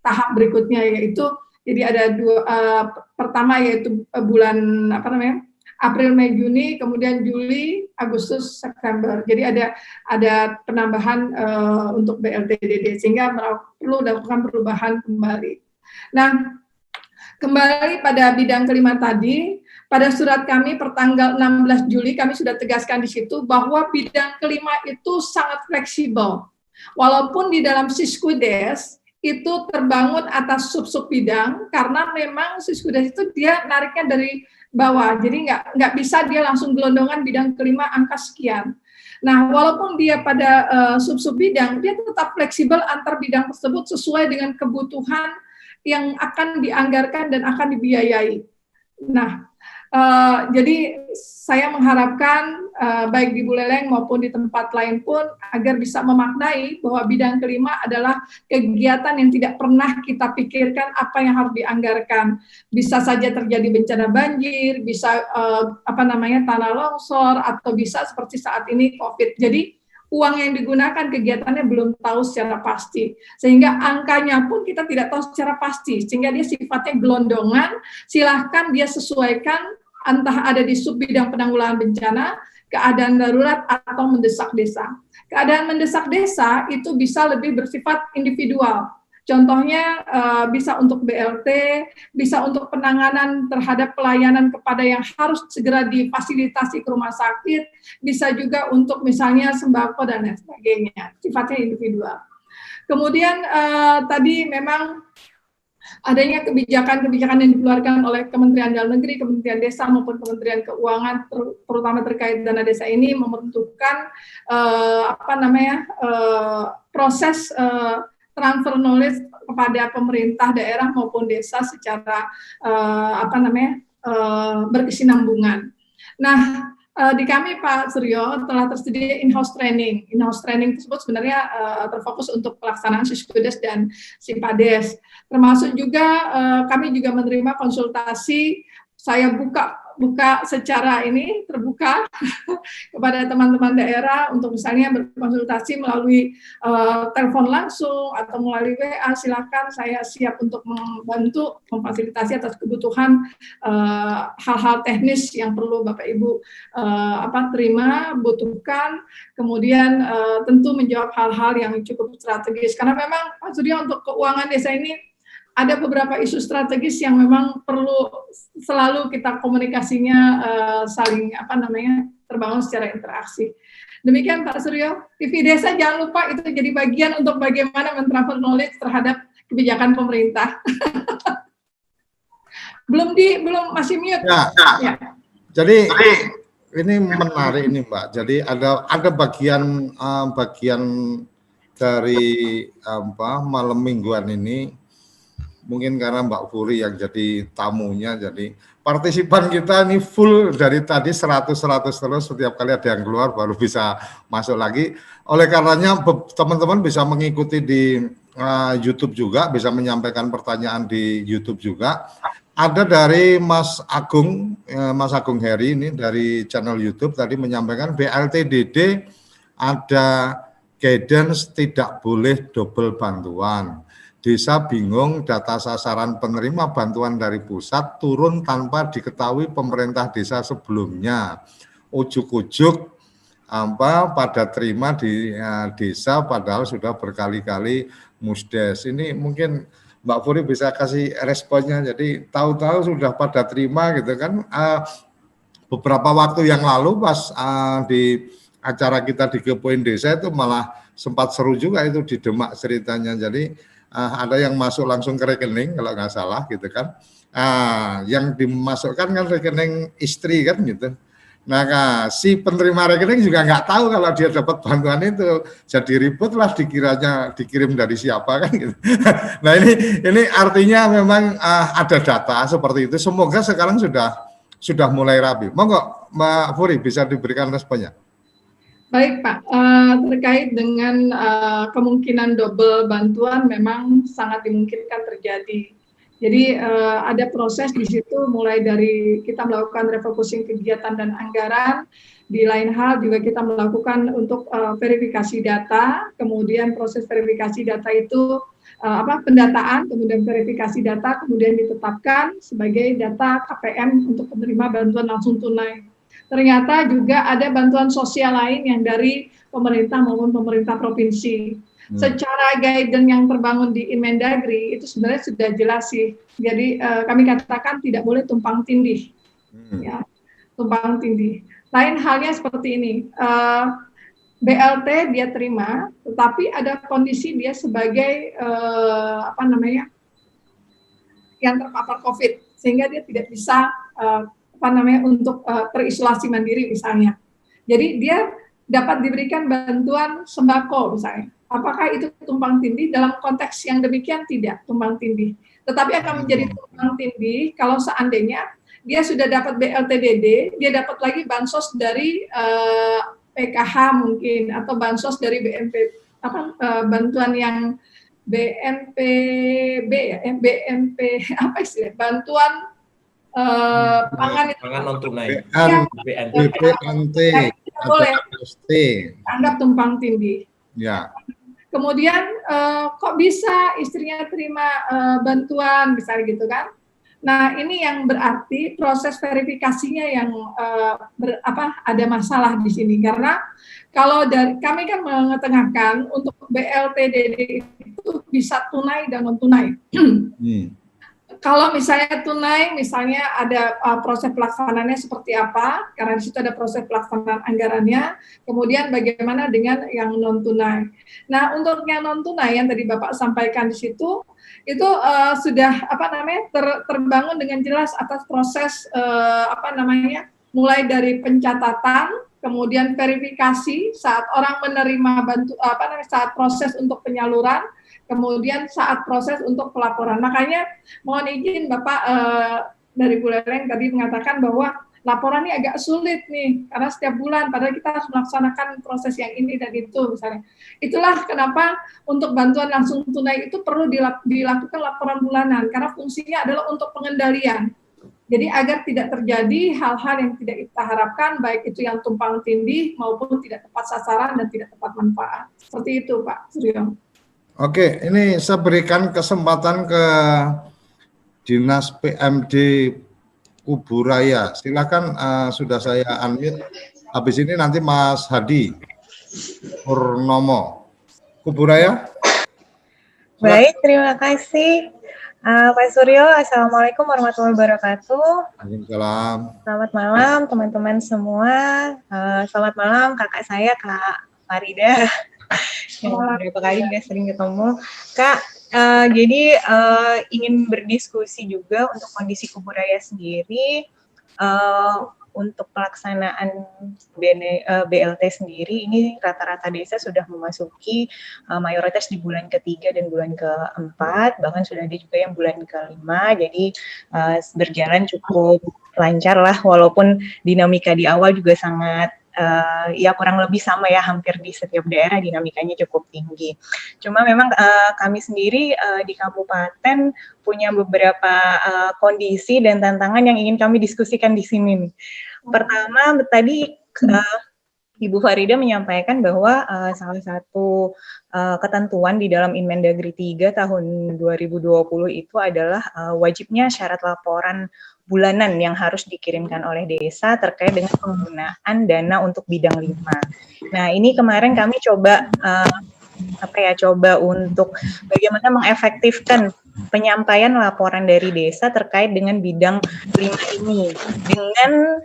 tahap berikutnya, yaitu jadi ada pertama yaitu bulan April, Mei, Juni, kemudian Juli, Agustus, September. Jadi ada penambahan untuk BLTDD sehingga perlu dilakukan perubahan kembali. Nah, kembali pada bidang kelima tadi, pada surat kami pertanggal 16 Juli kami sudah tegaskan di situ bahwa bidang kelima itu sangat fleksibel. Walaupun di dalam Siskudes itu terbangun atas sub-sub bidang, karena memang Siskudes itu dia nariknya dari bawah. Jadi nggak bisa dia langsung gelondongan bidang kelima angka sekian. Nah, walaupun dia pada sub-sub bidang, dia tetap fleksibel antar bidang tersebut sesuai dengan kebutuhan yang akan dianggarkan dan akan dibiayai. Nah, jadi saya mengharapkan baik di Buleleng maupun di tempat lain pun agar bisa memaknai bahwa bidang kelima adalah kegiatan yang tidak pernah kita pikirkan apa yang harus dianggarkan. Bisa saja terjadi bencana banjir, bisa tanah longsor, atau bisa seperti saat ini COVID. Jadi uang yang digunakan kegiatannya belum tahu secara pasti, sehingga angkanya pun kita tidak tahu secara pasti, sehingga dia sifatnya gelondongan. Silahkan dia sesuaikan entah ada di sub bidang penanggulangan bencana, keadaan darurat, atau mendesak desa. Keadaan mendesak desa itu bisa lebih bersifat individual. Contohnya bisa untuk BLT, bisa untuk penanganan terhadap pelayanan kepada yang harus segera difasilitasi ke rumah sakit, bisa juga untuk misalnya sembako dan lain sebagainya, sifatnya individual. Kemudian tadi memang adanya kebijakan-kebijakan yang dikeluarkan oleh Kementerian Dalam Negeri, Kementerian Desa maupun Kementerian Keuangan, terutama terkait dana desa ini membentukkan proses transfer knowledge kepada pemerintah daerah maupun desa secara berkesinambungan. Nah, di kami Pak Suryo telah tersedia in-house training. In-house training tersebut sebenarnya terfokus untuk pelaksanaan Siskudes dan Simpades. Termasuk juga kami juga menerima konsultasi, saya buka secara ini terbuka kepada teman-teman daerah untuk misalnya berkonsultasi melalui telepon langsung atau melalui WA. Silakan, saya siap untuk membantu memfasilitasi atas kebutuhan hal-hal teknis yang perlu Bapak Ibu butuhkan. Kemudian tentu menjawab hal-hal yang cukup strategis, karena memang Pak Suryo untuk keuangan desa ini ada beberapa isu strategis yang memang perlu selalu kita komunikasinya saling terbangun secara interaksi. Demikian Pak Suryo. TV Desa jangan lupa itu jadi bagian untuk bagaimana mentransfer knowledge terhadap kebijakan pemerintah. belum masih mute. Ya. Jadi ini menarik ini Mbak. Jadi ada bagian dari malam mingguan ini. Mungkin karena Mbak Furi yang jadi tamunya, jadi partisipan kita ini full dari tadi 100 terus, setiap kali ada yang keluar baru bisa masuk lagi. Oleh karenanya teman-teman bisa mengikuti di YouTube juga, bisa menyampaikan pertanyaan di YouTube juga. Ada dari Mas Agung Heri ini dari channel YouTube tadi menyampaikan BLTDD ada guidance tidak boleh double bantuan. Desa bingung data sasaran penerima bantuan dari pusat turun tanpa diketahui pemerintah desa sebelumnya. Ujuk-ujuk pada terima di desa padahal sudah berkali-kali musdes. Ini mungkin Mbak Furi bisa kasih responnya. Jadi tahu-tahu sudah pada terima gitu kan. Beberapa waktu yang lalu pas di acara kita di Kepoin Desa itu malah sempat seru juga itu di Demak ceritanya. Jadi ada yang masuk langsung ke rekening kalau nggak salah gitu kan. Yang dimasukkan kan rekening istri kan gitu. Nah, si penerima rekening juga nggak tahu kalau dia dapat bantuan itu. Jadi ribut lah dikiranya dikirim dari siapa kan gitu. Nah ini artinya memang ada data seperti itu. Semoga sekarang sudah mulai rapi. Monggo Mbak Furi bisa diberikan responnya. Baik Pak, terkait dengan kemungkinan double bantuan memang sangat dimungkinkan terjadi. Jadi ada proses di situ mulai dari kita melakukan refocusing kegiatan dan anggaran, di lain hal juga kita melakukan untuk verifikasi data, kemudian proses verifikasi data itu pendataan, kemudian verifikasi data, kemudian ditetapkan sebagai data KPM untuk penerima bantuan langsung tunai. Ternyata juga ada bantuan sosial lain yang dari pemerintah maupun pemerintah provinsi. Secara guidance yang terbangun di Inmendagri itu sebenarnya sudah jelas sih. Jadi kami katakan tidak boleh tumpang tindih. Ya, tumpang tindih. Lain halnya seperti ini. BLT dia terima, tetapi ada kondisi dia sebagai yang terpapar COVID, sehingga dia tidak bisa untuk terisolasi mandiri misalnya. Jadi dia dapat diberikan bantuan sembako misalnya. Apakah itu tumpang tindih? Dalam konteks yang demikian tidak tumpang tindih. Tetapi akan menjadi tumpang tindih kalau seandainya dia sudah dapat BLTDD, dia dapat lagi bansos dari PKH mungkin, atau bansos dari bantuan yang BNPB ya, BNP apa istilah? Bantuan pangan itu. Pangan non tunai. BPNT atau APST. Anggap tumpang tindih. Ya. Kemudian kok bisa istrinya terima bantuan misalnya gitu kan? Nah, ini yang berarti proses verifikasinya yang ada masalah di sini, karena kalau dari kami kan mengetengahkan untuk BLTDD itu bisa tunai dan non tunai. Kalau misalnya tunai, misalnya ada proses pelaksanaannya seperti apa, karena di situ ada proses pelaksanaan anggarannya, kemudian bagaimana dengan yang non tunai. Nah, untuk yang non tunai yang tadi Bapak sampaikan di situ, itu sudah terbangun dengan jelas atas proses mulai dari pencatatan, kemudian verifikasi saat orang menerima saat proses untuk penyaluran, kemudian saat proses untuk pelaporan. Makanya mohon izin Bapak dari Bu Leleng tadi mengatakan bahwa laporan ini agak sulit nih, karena setiap bulan padahal kita harus melaksanakan proses yang ini dan itu misalnya. Itulah kenapa untuk bantuan langsung tunai itu perlu dilakukan laporan bulanan, karena fungsinya adalah untuk pengendalian. Jadi agar tidak terjadi hal-hal yang tidak kita harapkan, baik itu yang tumpang tindih maupun tidak tepat sasaran dan tidak tepat manfaat. Seperti itu Pak Suryo. Oke, ini saya berikan kesempatan ke Dinas PMD Kuburaya. Silakan, sudah saya unmute. Habis ini nanti Mas Hadi Purnomo. Kuburaya. Baik, terima kasih. Pak Suryo, Assalamualaikum warahmatullahi wabarakatuh. Waalaikumsalam. Selamat malam teman-teman semua. Selamat malam kakak saya, Kak Farida. Yang beberapa kali udah sering ketemu. Kak, jadi ingin berdiskusi juga untuk kondisi Kuburaya sendiri, untuk pelaksanaan BLT sendiri, ini rata-rata desa sudah memasuki mayoritas di bulan ketiga dan bulan keempat, bahkan sudah ada juga yang bulan kelima, jadi berjalan cukup lancar lah, walaupun dinamika di awal juga sangat ya kurang lebih sama ya, hampir di setiap daerah dinamikanya cukup tinggi. Cuma memang kami sendiri di kabupaten punya beberapa kondisi dan tantangan yang ingin kami diskusikan di sini. Pertama, tadi Ibu Farida menyampaikan bahwa salah satu ketentuan di dalam Inmendagri 3 tahun 2020 itu adalah wajibnya syarat laporan bulanan yang harus dikirimkan oleh desa terkait dengan penggunaan dana untuk bidang 5. Nah, ini kemarin kami coba coba untuk bagaimana mengefektifkan penyampaian laporan dari desa terkait dengan bidang 5 ini, dengan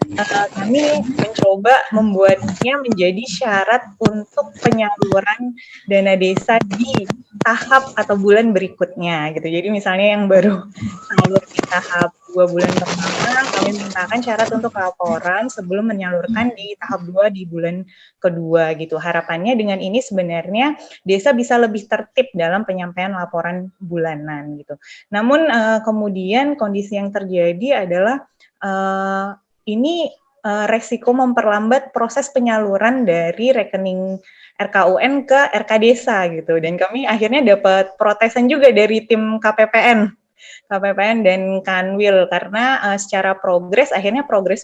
kami mencoba membuatnya menjadi syarat untuk penyaluran dana desa di tahap atau bulan berikutnya gitu. Jadi misalnya yang baru salur di tahap 2 bulan pertama, kami mintakan syarat untuk laporan sebelum menyalurkan di tahap 2 di bulan kedua gitu. Harapannya dengan ini sebenarnya desa bisa lebih tertib dalam penyampaian laporan bulanan gitu. Namun kemudian kondisi yang terjadi adalah ini resiko memperlambat proses penyaluran dari rekening RKUN ke RK desa gitu. Dan kami akhirnya dapat protesan juga dari tim KPPN dan Kanwil, karena secara progres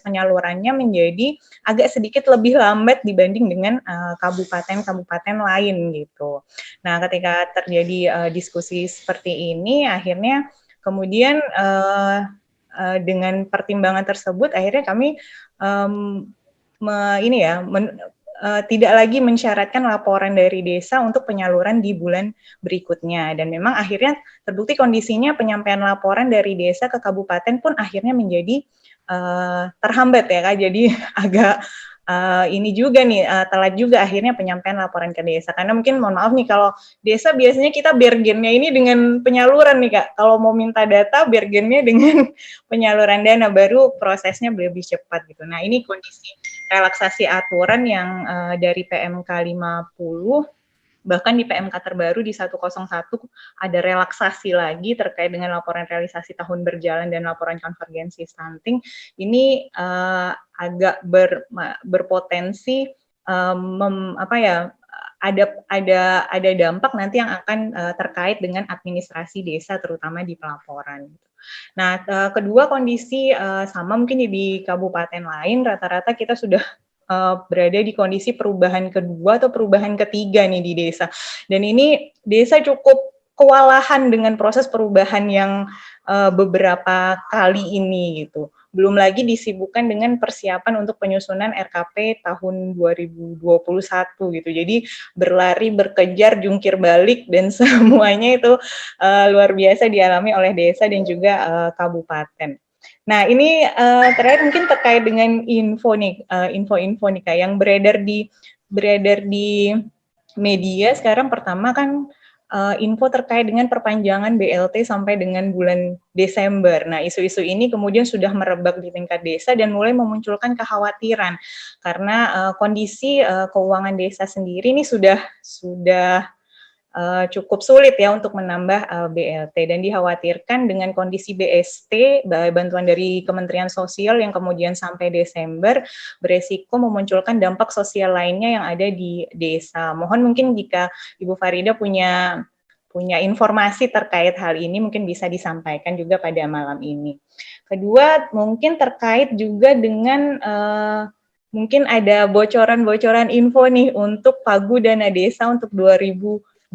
penyalurannya menjadi agak sedikit lebih lambat dibanding dengan kabupaten-kabupaten lain gitu. Nah, ketika terjadi diskusi seperti ini, akhirnya kemudian dengan pertimbangan tersebut akhirnya kami tidak lagi mensyaratkan laporan dari desa untuk penyaluran di bulan berikutnya, dan memang akhirnya terbukti kondisinya penyampaian laporan dari desa ke kabupaten pun akhirnya menjadi terhambat ya Kak, jadi agak ini juga nih telat juga akhirnya penyampaian laporan ke desa. Karena mungkin mohon maaf nih kalau desa biasanya kita bergennya ini dengan penyaluran nih Kak. Kalau mau minta data bergennya dengan penyaluran dana, baru prosesnya lebih cepat gitu. Nah ini kondisi relaksasi aturan yang dari PMK 50, bahkan di PMK terbaru di 101 ada relaksasi lagi terkait dengan laporan realisasi tahun berjalan dan laporan konvergensi stunting. Ini agak berpotensi ada dampak nanti yang akan terkait dengan administrasi desa terutama di pelaporan. Nah, kedua kondisi sama mungkin di kabupaten lain rata-rata kita sudah berada di kondisi perubahan kedua atau perubahan ketiga nih di desa. Dan ini desa cukup kewalahan dengan proses perubahan yang beberapa kali ini gitu. Belum lagi disibukkan dengan persiapan untuk penyusunan RKP tahun 2021 gitu. Jadi berlari, berkejar, jungkir balik dan semuanya itu luar biasa dialami oleh desa dan juga kabupaten. Nah, ini terakhir mungkin terkait dengan info nih Kak, yang beredar di media sekarang. Pertama kan info terkait dengan perpanjangan BLT sampai dengan bulan Desember. Nah, isu-isu ini kemudian sudah merebak di tingkat desa dan mulai memunculkan kekhawatiran karena kondisi keuangan desa sendiri ini sudah cukup sulit ya untuk menambah BLT, dan dikhawatirkan dengan kondisi BST, bantuan dari Kementerian Sosial yang kemudian sampai Desember beresiko memunculkan dampak sosial lainnya yang ada di desa. Mohon mungkin jika Ibu Farida punya informasi terkait hal ini mungkin bisa disampaikan juga pada malam ini. Kedua, mungkin terkait juga dengan mungkin ada bocoran-bocoran info nih untuk Pagu Dana Desa untuk 2021.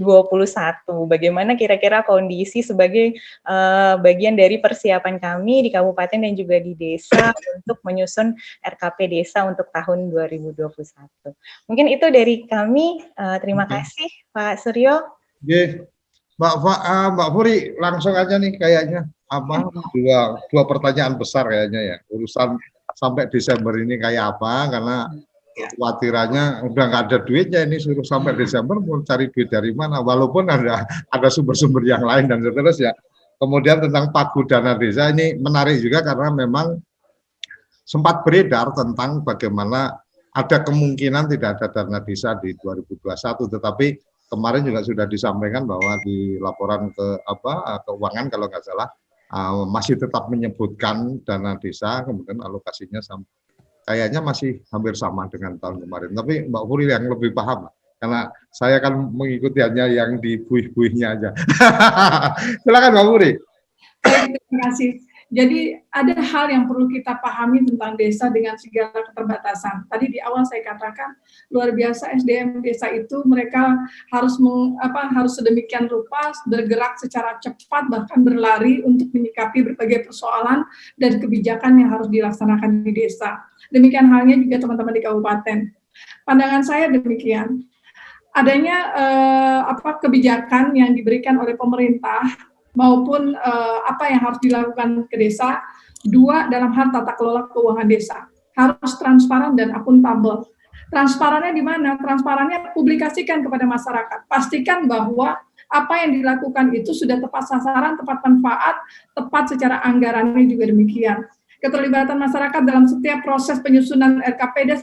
Bagaimana kira-kira kondisi sebagai bagian dari persiapan kami di kabupaten dan juga di desa untuk menyusun RKP desa untuk tahun 2021. Mungkin itu dari kami. Terima kasih Pak Suryo. Mbak Puri, langsung aja nih kayaknya dua pertanyaan besar kayaknya ya, urusan sampai Desember ini kayak apa, karena khawatirannya udah nggak ada duitnya ini, suruh sampai Desember mau cari duit dari mana, walaupun ada sumber-sumber yang lain dan seterusnya. Kemudian tentang Pagu Dana Desa ini menarik juga karena memang sempat beredar tentang bagaimana ada kemungkinan tidak ada dana desa di 2021, tetapi kemarin juga sudah disampaikan bahwa di laporan keuangan kalau nggak salah masih tetap menyebutkan dana desa, kemudian alokasinya kayaknya masih hampir sama dengan tahun kemarin. Tapi Mbak Puri yang lebih paham, karena saya kan mengikuti hanya yang di buih-buihnya aja. Silakan Mbak Puri. Terima kasih. Jadi ada hal yang perlu kita pahami tentang desa dengan segala keterbatasan. Tadi di awal saya katakan luar biasa SDM desa itu mereka harus sedemikian rupa bergerak secara cepat, bahkan berlari untuk menyikapi berbagai persoalan dan kebijakan yang harus dilaksanakan di desa. Demikian halnya juga teman-teman di kabupaten. Pandangan saya demikian. Adanya kebijakan yang diberikan oleh pemerintah maupun apa yang harus dilakukan ke desa. Dua, dalam hal tata kelola keuangan desa harus transparan dan akuntabel. Transparannya di mana? Transparannya publikasikan kepada masyarakat. Pastikan bahwa apa yang dilakukan itu sudah tepat sasaran, tepat manfaat, tepat secara anggarannya juga demikian. Keterlibatan masyarakat dalam setiap proses penyusunan RKPD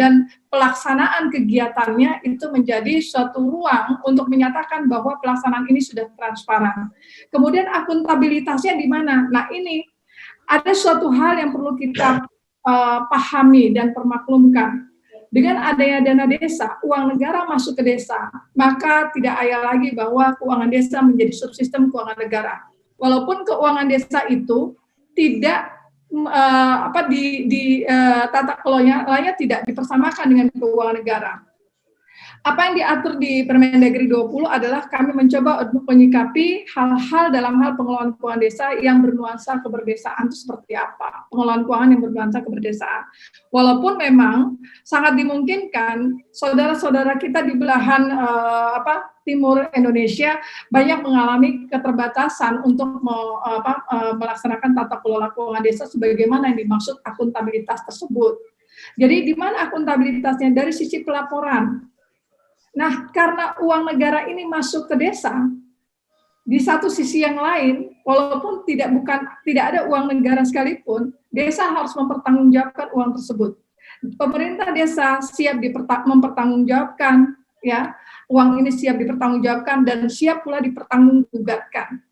dan pelaksanaan kegiatannya itu menjadi suatu ruang untuk menyatakan bahwa pelaksanaan ini sudah transparan. Kemudian akuntabilitasnya di mana? Nah, ini ada suatu hal yang perlu kita pahami dan permaklumkan. Dengan adanya dana desa, uang negara masuk ke desa, maka tidak ayal lagi bahwa keuangan desa menjadi subsistem keuangan negara. Walaupun keuangan desa itu tidak tata kelolanya tidak dipersamakan dengan keuangan negara. Apa yang diatur di Permendagri 20 adalah kami mencoba untuk menyikapi hal-hal dalam hal pengelolaan keuangan desa yang bernuansa keberdesaan itu seperti apa, pengelolaan keuangan yang bernuansa keberdesaan. Walaupun memang sangat dimungkinkan saudara-saudara kita di belahan timur Indonesia banyak mengalami keterbatasan untuk melaksanakan tata kelola keuangan desa sebagaimana yang dimaksud akuntabilitas tersebut. Jadi di mana akuntabilitasnya? Dari sisi pelaporan. Nah, karena uang negara ini masuk ke desa, di satu sisi yang lain, walaupun tidak ada uang negara sekalipun, desa harus mempertanggungjawabkan uang tersebut. Pemerintah desa siap mempertanggungjawabkan, ya, uang ini siap dipertanggungjawabkan dan siap pula dipertanggungjawabkan.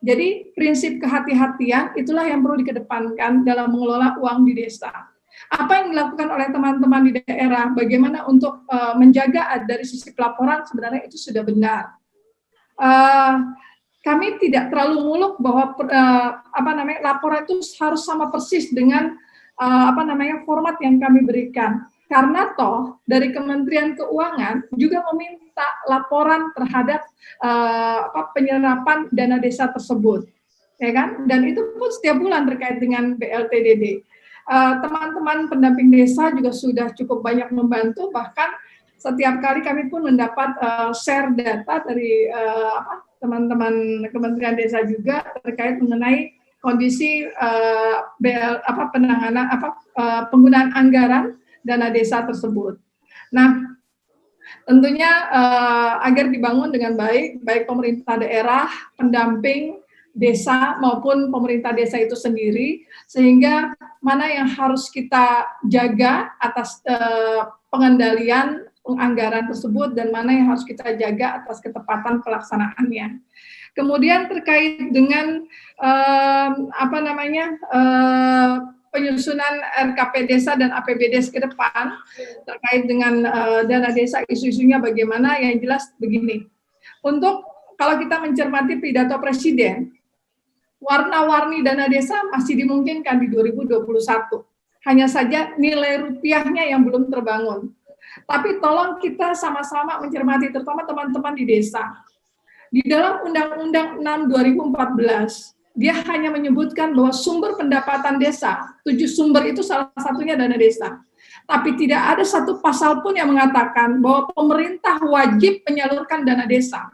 Jadi prinsip kehati-hatian itulah yang perlu dikedepankan dalam mengelola uang di desa. Apa yang dilakukan oleh teman-teman di daerah, bagaimana untuk menjaga dari sisi pelaporan sebenarnya itu sudah benar. Kami tidak terlalu muluk bahwa laporan itu harus sama persis dengan format yang kami berikan. Karena toh dari Kementerian Keuangan juga meminta laporan terhadap penyerapan dana desa tersebut, ya kan? Dan itu pun setiap bulan terkait dengan BLTDD. Teman-teman pendamping desa juga sudah cukup banyak membantu, bahkan setiap kali kami pun mendapat share data dari teman-teman Kementerian Desa juga terkait mengenai kondisi penggunaan anggaran dana desa tersebut. Nah, tentunya agar dibangun dengan baik pemerintah daerah, pendamping desa maupun pemerintah desa itu sendiri, sehingga mana yang harus kita jaga atas pengendalian anggaran tersebut dan mana yang harus kita jaga atas ketepatan pelaksanaannya. Kemudian terkait dengan penyusunan RKP desa dan APBDes ke depan terkait dengan dana desa, isu-isunya bagaimana, yang jelas begini. Untuk kalau kita mencermati pidato Presiden, warna-warni dana desa masih dimungkinkan di 2021. Hanya saja nilai rupiahnya yang belum terbangun. Tapi tolong kita sama-sama mencermati, terutama teman-teman di desa. Di dalam Undang-Undang 6 2014, dia hanya menyebutkan bahwa sumber pendapatan desa, 7 sumber itu salah satunya dana desa. Tapi tidak ada satu pasal pun yang mengatakan bahwa pemerintah wajib menyalurkan dana desa.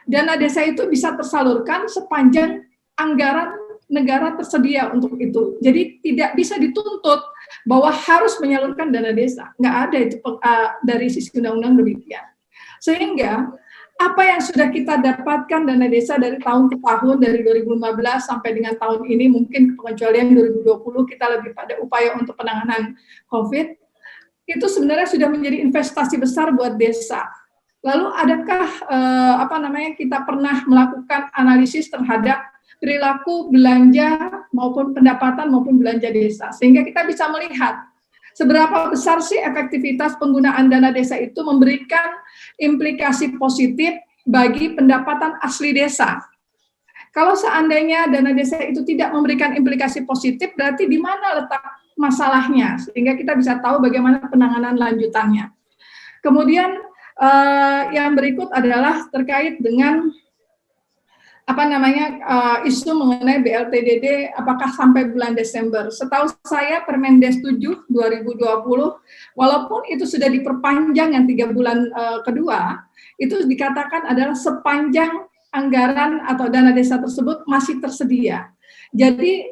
Dana desa itu bisa tersalurkan sepanjang anggaran negara tersedia untuk itu. Jadi tidak bisa dituntut bahwa harus menyalurkan dana desa. Nggak ada itu dari sisi undang-undang demikian. Sehingga apa yang sudah kita dapatkan dana desa dari tahun ke tahun, dari 2015 sampai dengan tahun ini, mungkin pengecualian 2020 kita lebih pada upaya untuk penanganan COVID, itu sebenarnya sudah menjadi investasi besar buat desa. Lalu adakah kita pernah melakukan analisis terhadap perilaku belanja maupun pendapatan maupun belanja desa, sehingga kita bisa melihat seberapa besar sih efektivitas penggunaan dana desa itu memberikan implikasi positif bagi pendapatan asli desa. Kalau seandainya dana desa itu tidak memberikan implikasi positif, berarti di mana letak masalahnya, sehingga kita bisa tahu bagaimana penanganan lanjutannya. Kemudian yang berikut adalah terkait dengan isu mengenai BLTDD apakah sampai bulan Desember. Setahu saya Permendes 7 2020, walaupun itu sudah diperpanjang yang 3 bulan kedua, itu dikatakan adalah sepanjang anggaran atau dana desa tersebut masih tersedia. Jadi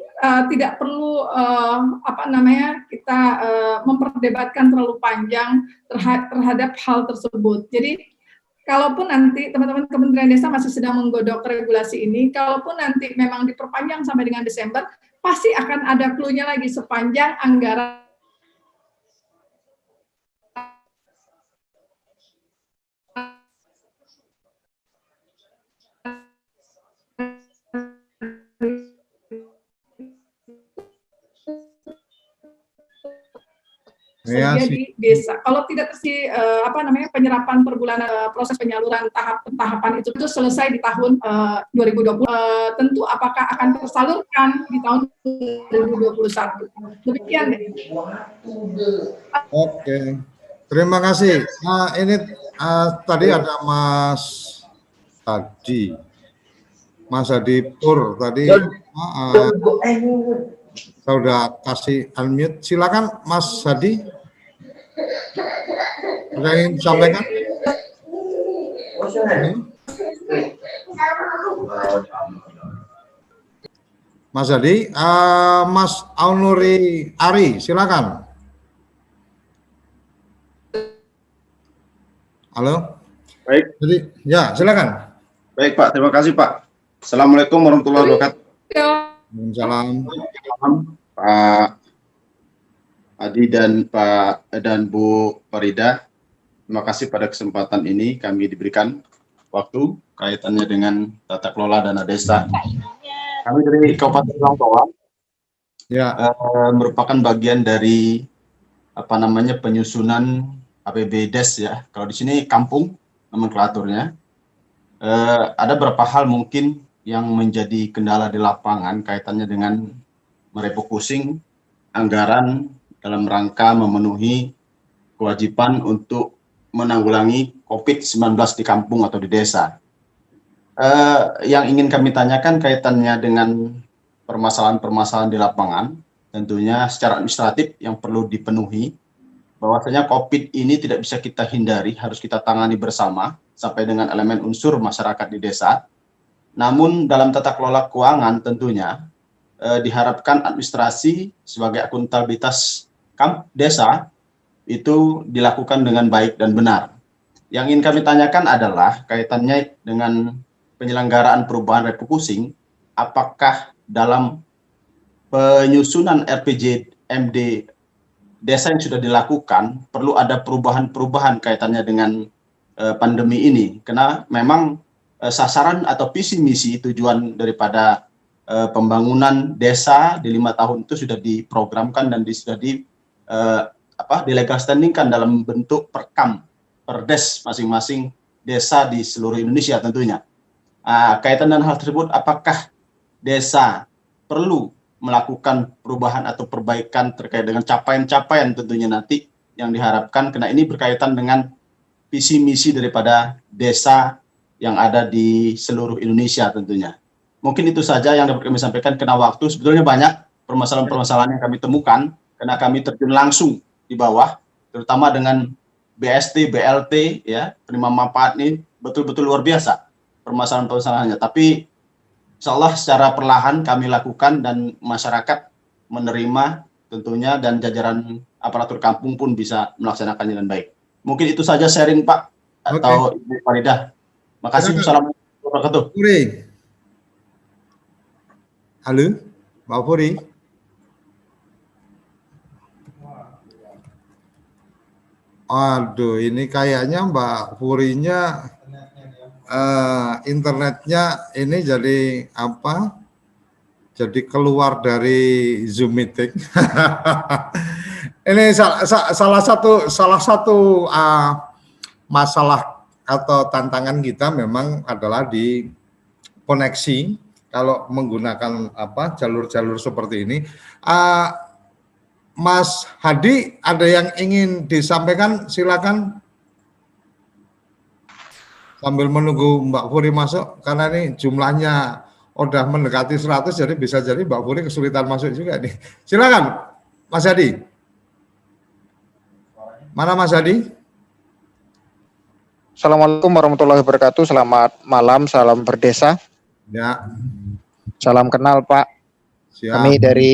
tidak perlu kita memperdebatkan terlalu panjang terhadap hal tersebut. Jadi kalaupun nanti teman-teman Kementerian Desa masih sedang menggodok regulasi ini, kalaupun nanti memang diperpanjang sampai dengan Desember, pasti akan ada clue-nya lagi sepanjang anggaran di desa. Kalau tidak terjadi penyerapan per bulan, proses penyaluran tahapan itu selesai di tahun 2020, tentu apakah akan tersalurkan di tahun 2021. Demikian. Oke, terima kasih. Ini tadi ada Mas Hadi Pur tadi. Saya udah kasih unmute. Silakan Mas Hadi. Ada yang disampaikan? Mas Hadi, Mas Aunuri Ari, silakan. Halo. Baik. Jadi, ya silakan. Baik Pak, terima kasih Pak. Assalamualaikum warahmatullahi wabarakatuh. Waalaikumsalam. Pak Adi dan Bu Farida, terima kasih pada kesempatan ini kami diberikan waktu kaitannya dengan tata kelola dana desa. Kami dari Kabupaten Langkawi merupakan bagian dari penyusunan APBDes ya. Kalau di sini kampung nomenklaturnya. Ada beberapa hal mungkin yang menjadi kendala di lapangan kaitannya dengan merefocusing anggaran dalam rangka memenuhi kewajiban untuk menanggulangi COVID-19 di kampung atau di desa. Yang ingin kami tanyakan kaitannya dengan permasalahan-permasalahan di lapangan, tentunya secara administratif yang perlu dipenuhi, bahwasanya COVID ini tidak bisa kita hindari, harus kita tangani bersama, sampai dengan elemen unsur masyarakat di desa. Namun dalam tata kelola keuangan tentunya diharapkan administrasi sebagai akuntabilitas desa itu dilakukan dengan baik dan benar. Yang ingin kami tanyakan adalah kaitannya dengan penyelenggaraan perubahan refocusing, apakah dalam penyusunan RPJMD desa yang sudah dilakukan perlu ada perubahan-perubahan kaitannya dengan pandemi ini, karena memang sasaran atau visi misi tujuan daripada pembangunan desa di 5 tahun itu sudah diprogramkan dan sudah dilegalstandingkan dalam bentuk perdes masing-masing desa di seluruh Indonesia tentunya. Kaitan dengan hal tersebut, apakah desa perlu melakukan perubahan atau perbaikan terkait dengan capaian-capaian tentunya nanti yang diharapkan, karena ini berkaitan dengan visi misi daripada desa yang ada di seluruh Indonesia tentunya. Mungkin itu saja yang dapat kami sampaikan, karena waktu sebetulnya banyak permasalahan-permasalahan yang kami temukan, karena kami terjun langsung di bawah, terutama dengan BST, BLT, ya, penerima manfaat ini betul-betul luar biasa permasalahan-permasalahannya. Tapi insya Allah secara perlahan kami lakukan dan masyarakat menerima tentunya, dan jajaran aparatur kampung pun bisa melaksanakannya dengan baik. Mungkin itu saja sharing Pak atau Ibu Farida. Makasih. Assalamualaikum warahmatullahi wabarakatuh. Puri. Halo, Mbak Puri. Aduh, ini kayaknya Mbak Purinya internetnya ini jadi apa? Jadi keluar dari Zoom meeting. Ini salah satu masalah atau tantangan kita memang adalah di koneksi kalau menggunakan jalur-jalur seperti ini. Mas Hadi, ada yang ingin disampaikan? Silakan. Sambil menunggu Mbak Puri masuk, karena ini jumlahnya udah mendekati 100, jadi bisa jadi Mbak Puri kesulitan masuk juga nih. Silakan, Mas Hadi. Mana Mas Hadi? Assalamualaikum warahmatullahi wabarakatuh. Selamat malam, salam berdesa. Ya. Salam kenal Pak. Siap. Kami dari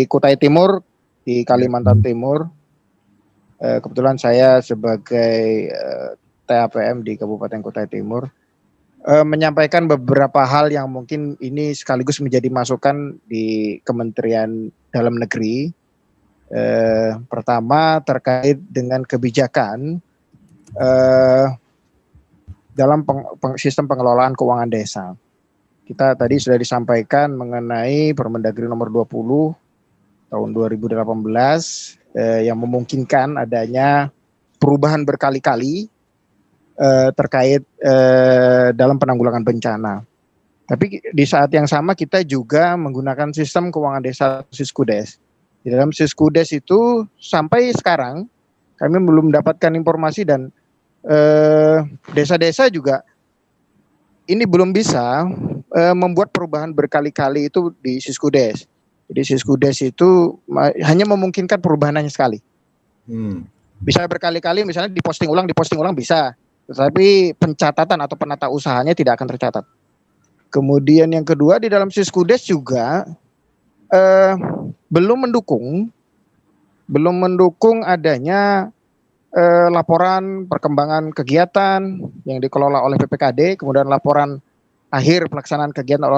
Kutai Timur di Kalimantan Timur. Kebetulan saya sebagai TAPM di Kabupaten Kutai Timur menyampaikan beberapa hal yang mungkin ini sekaligus menjadi masukan di Kementerian Dalam Negeri. Pertama terkait dengan kebijakan dalam sistem pengelolaan keuangan desa. Kita tadi sudah disampaikan mengenai Permendagri nomor 20 tahun 2018 yang memungkinkan adanya perubahan berkali-kali terkait dalam penanggulangan bencana. Tapi di saat yang sama kita juga menggunakan sistem keuangan desa Siskudes. Di dalam Siskudes itu sampai sekarang kami belum mendapatkan informasi, dan desa-desa juga ini belum bisa membuat perubahan berkali-kali itu di Siskudes. Jadi Siskudes itu hanya memungkinkan perubahan hanya sekali. Bisa berkali-kali, misalnya diposting ulang bisa. Tetapi pencatatan atau penata usahanya tidak akan tercatat. Kemudian yang kedua, di dalam Siskudes juga belum mendukung adanya laporan perkembangan kegiatan yang dikelola oleh PPKD, kemudian laporan akhir pelaksanaan kegiatan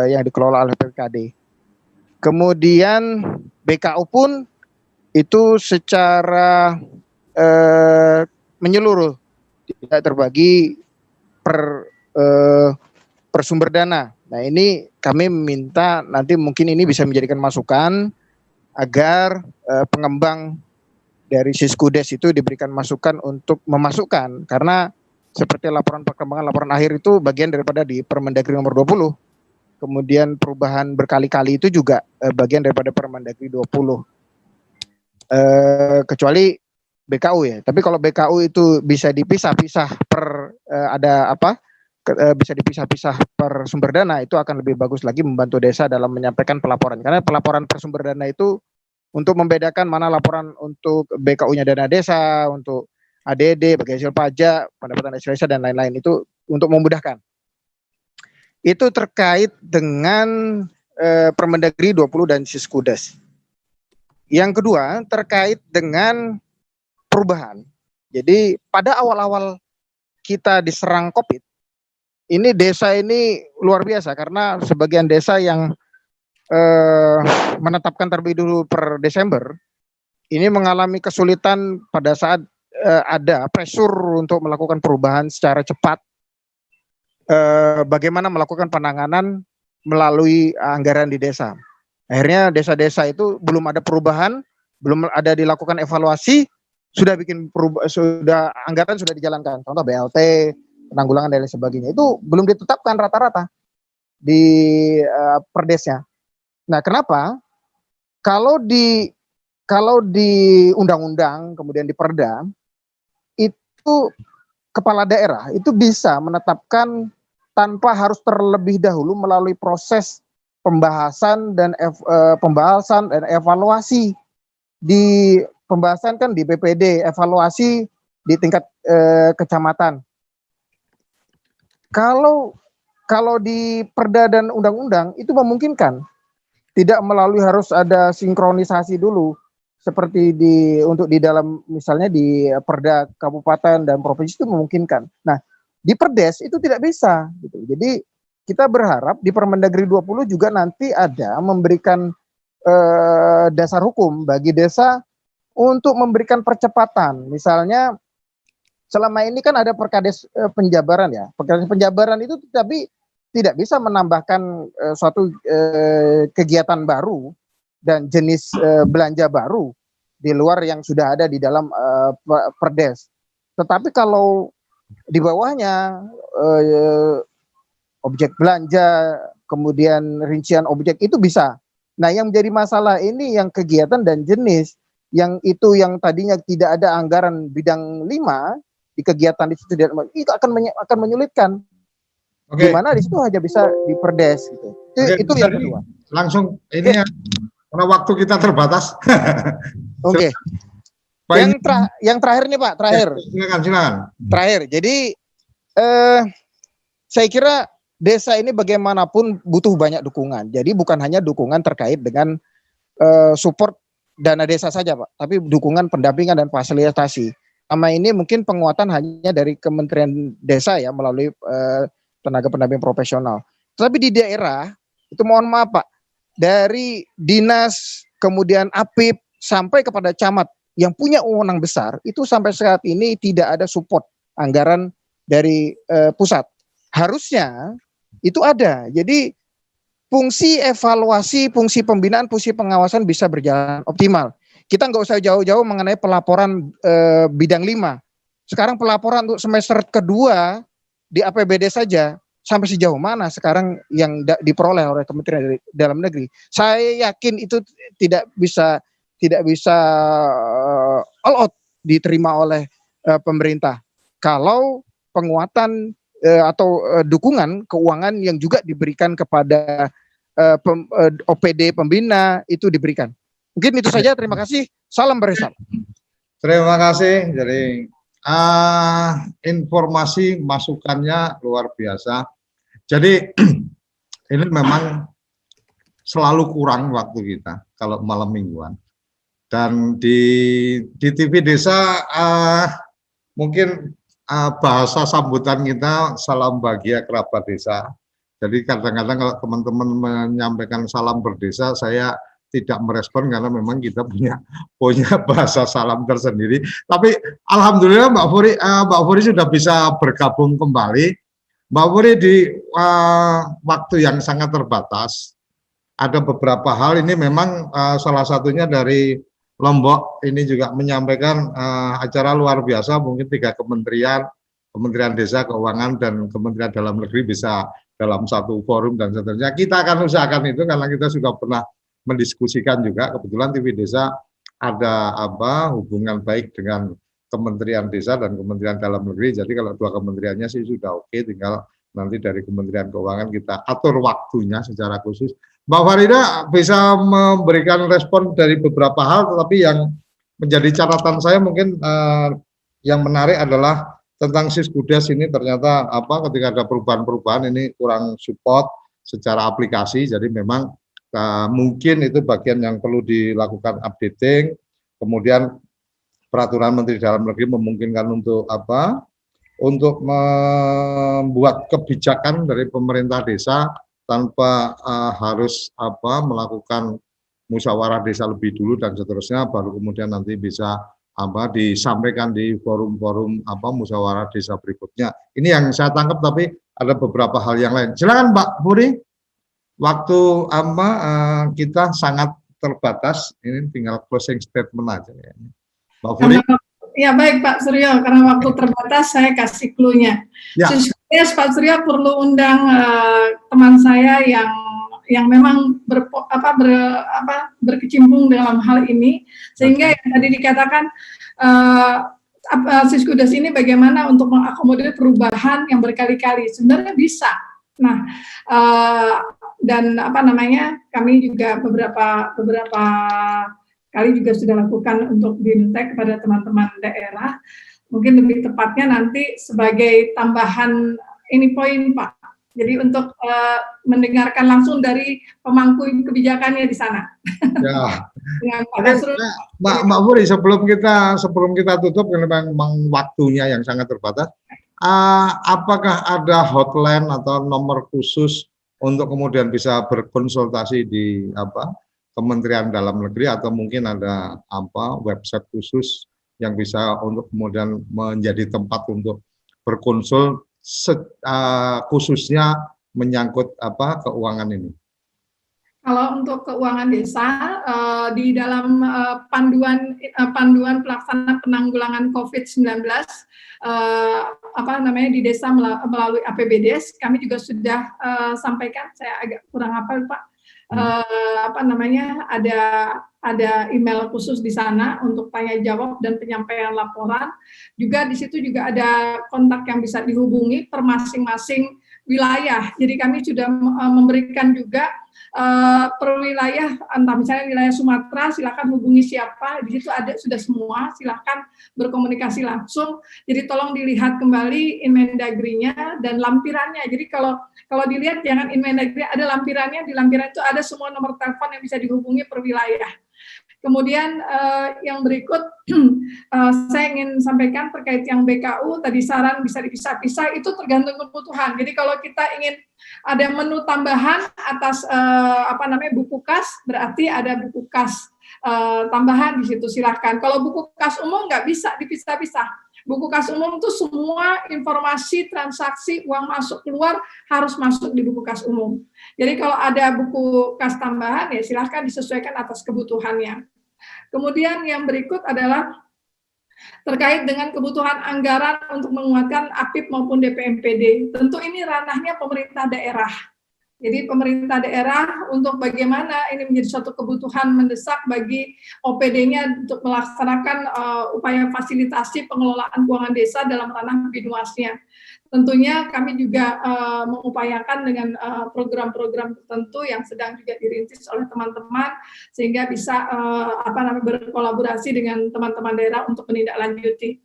yang dikelola oleh PPKD. Kemudian BKU pun itu secara menyeluruh, tidak terbagi per sumber dana. Nah, ini kami meminta nanti mungkin ini bisa menjadikan masukan agar pengembang dari Siskudes itu diberikan masukan untuk memasukkan, karena seperti laporan perkembangan, laporan akhir itu bagian daripada di Permendagri nomor 20. Kemudian perubahan berkali-kali itu juga bagian daripada Permendagri 20. Kecuali BKU ya. Tapi kalau BKU itu bisa dipisah-pisah bisa dipisah-pisah per sumber dana, itu akan lebih bagus lagi membantu desa dalam menyampaikan pelaporan. Karena pelaporan per sumber dana itu untuk membedakan mana laporan untuk BKU-nya dana desa, untuk ADD, bagi hasil pajak, pendapatan desa dan lain-lain, itu untuk memudahkan. Itu terkait dengan Permendagri 20 dan Siskudes. Yang kedua terkait dengan perubahan. Jadi pada awal-awal kita diserang COVID, ini desa ini luar biasa karena sebagian desa yang menetapkan terlebih dulu per Desember, ini mengalami kesulitan pada saat ada pressure untuk melakukan perubahan secara cepat. Bagaimana melakukan penanganan melalui anggaran di desa. Akhirnya desa-desa itu belum ada perubahan, belum ada dilakukan evaluasi, sudah anggaran sudah dijalankan. Contoh BLT, penanggulangan dan lain sebagainya. Itu belum ditetapkan rata-rata di perdesnya. Nah, kenapa? Kalau di undang-undang kemudian di perda, itu kepala daerah itu bisa menetapkan tanpa harus terlebih dahulu melalui proses pembahasan dan evaluasi. Di pembahasan kan di BPD, evaluasi di tingkat kecamatan. Kalau di perda dan undang-undang itu memungkinkan, tidak melalui harus ada sinkronisasi dulu seperti untuk di dalam misalnya di perda kabupaten dan provinsi itu memungkinkan. Nah, di perdes itu tidak bisa gitu. Jadi kita berharap di Permendagri 20 juga nanti ada memberikan dasar hukum bagi desa untuk memberikan percepatan. Misalnya selama ini kan ada Perkades penjabaran ya. Perkades penjabaran itu tapi tidak bisa menambahkan suatu kegiatan baru dan jenis belanja baru di luar yang sudah ada di dalam perdes. Tetapi kalau di bawahnya objek belanja, kemudian rincian objek itu bisa. Nah, yang menjadi masalah ini yang kegiatan dan jenis yang tadinya tidak ada anggaran bidang 5 di kegiatan di situ itu akan menyulitkan. Oke. Gimana di situ hanya bisa di perdes gitu. Itu yang kedua. Langsung ini ya, karena waktu kita terbatas. Oke. Yang terakhir nih Pak, terakhir. Silakan. Terakhir. Jadi saya kira desa ini bagaimanapun butuh banyak dukungan. Jadi bukan hanya dukungan terkait dengan support dana desa saja Pak, tapi dukungan pendampingan dan fasilitasi. Sama ini mungkin penguatan hanya dari Kementerian Desa ya melalui tenaga pendamping profesional. Tapi di daerah itu mohon maaf Pak, dari dinas kemudian APIP sampai kepada camat yang punya wewenang besar itu sampai saat ini tidak ada support anggaran dari pusat. Harusnya itu ada. Jadi fungsi evaluasi, fungsi pembinaan, fungsi pengawasan bisa berjalan optimal. Kita nggak usah jauh-jauh mengenai pelaporan bidang 5. Sekarang pelaporan untuk semester kedua di APBD saja sampai sejauh mana sekarang yang diperoleh oleh Kementerian Dalam Negeri. Saya yakin itu tidak bisa all out diterima oleh pemerintah. Kalau penguatan atau dukungan keuangan yang juga diberikan kepada OPD pembina itu diberikan. Mungkin itu saja. Terima kasih. Salam beresap. Terima kasih. Jadi informasi masukannya luar biasa. Jadi ini memang selalu kurang waktu kita kalau malam mingguan. Dan di TV Desa mungkin bahasa sambutan kita salam bahagia kerabat desa. Jadi kadang-kadang kalau teman-teman menyampaikan salam berdesa, saya tidak merespon karena memang kita punya bahasa salam tersendiri. Tapi alhamdulillah Mbak Furi sudah bisa bergabung kembali. Mbak Furi di waktu yang sangat terbatas. Ada beberapa hal ini memang salah satunya dari Lombok ini juga menyampaikan acara luar biasa, mungkin 3 kementerian, Kementerian Desa, Keuangan, dan Kementerian Dalam Negeri bisa dalam satu forum dan seterusnya. Kita akan usahakan itu karena kita sudah pernah mendiskusikan juga. Kebetulan TV Desa ada hubungan baik dengan Kementerian Desa dan Kementerian Dalam Negeri. Jadi kalau 2 kementeriannya sih sudah oke, tinggal nanti dari Kementerian Keuangan kita atur waktunya secara khusus. Mbak Farida bisa memberikan respon dari beberapa hal, tetapi yang menjadi catatan saya mungkin yang menarik adalah tentang Siskudes ini ternyata ketika ada perubahan-perubahan ini kurang support secara aplikasi, jadi memang mungkin itu bagian yang perlu dilakukan updating. Kemudian peraturan Menteri Dalam Negeri memungkinkan untuk untuk membuat kebijakan dari pemerintah desa tanpa harus melakukan musyawarah desa lebih dulu dan seterusnya, baru kemudian nanti bisa disampaikan di forum-forum musyawarah desa berikutnya. Ini yang saya tangkap, tapi ada beberapa hal yang lain. Silakan Mbak Puri, waktu kita sangat terbatas, ini tinggal closing statement aja ya. Mbak Puri. Ya baik Pak Suryo, karena waktu terbatas saya kasih clue-nya. Ya. Yes, Pak Suryo perlu undang teman saya yang memang berkecimpung dalam hal ini, sehingga yang tadi dikatakan Siskudes ini bagaimana untuk mengakomodir perubahan yang berkali-kali, sebenarnya bisa. Nah, dan kami juga beberapa kali juga sudah lakukan untuk BIMTEK kepada teman-teman daerah. Mungkin lebih tepatnya nanti sebagai tambahan ini poin Pak. Jadi untuk mendengarkan langsung dari pemangku kebijakannya di sana. Ya. Dengan Pak Oke, Mbak Furi, sebelum kita tutup, karena memang waktunya yang sangat terbatas, apakah ada hotline atau nomor khusus untuk kemudian bisa berkonsultasi di Kementerian Dalam Negeri, atau mungkin ada website khusus yang bisa untuk kemudian menjadi tempat untuk berkonsul khususnya menyangkut keuangan ini? Kalau untuk keuangan desa di dalam panduan pelaksana penanggulangan COVID-19 di desa melalui APBDes, kami juga sudah sampaikan, saya agak kurang hafal Pak. Ada email khusus di sana untuk tanya jawab dan penyampaian laporan. Juga di situ juga ada kontak yang bisa dihubungi per masing-masing wilayah. Jadi kami sudah memberikan juga per wilayah, entah misalnya wilayah Sumatera, silakan hubungi siapa, di situ ada sudah semua, silakan berkomunikasi langsung. Jadi tolong dilihat kembali Inmendagri-nya dan lampirannya. Jadi kalau dilihat jangan Inmendagri, ada lampirannya, di lampiran itu ada semua nomor telepon yang bisa dihubungi per wilayah. Kemudian yang berikut saya ingin sampaikan terkait yang BKU, tadi saran bisa dipisah-pisah, itu tergantung kebutuhan. Jadi kalau kita ingin ada menu tambahan atas buku kas, berarti ada buku kas tambahan di situ, silahkan. Kalau buku kas umum nggak bisa dipisah-pisah. Buku kas umum itu semua informasi transaksi uang masuk keluar harus masuk di buku kas umum. Jadi kalau ada buku kas tambahan ya silahkan disesuaikan atas kebutuhannya. Kemudian yang berikut adalah terkait dengan kebutuhan anggaran untuk menguatkan APIP maupun DPMPD. Tentu ini ranahnya pemerintah daerah. Jadi pemerintah daerah untuk bagaimana ini menjadi suatu kebutuhan mendesak bagi OPD-nya untuk melaksanakan upaya fasilitasi pengelolaan keuangan desa dalam ranah BINUAS-nya. Tentunya kami juga mengupayakan dengan program-program tertentu yang sedang juga dirintis oleh teman-teman sehingga bisa berkolaborasi dengan teman-teman daerah untuk menindaklanjuti.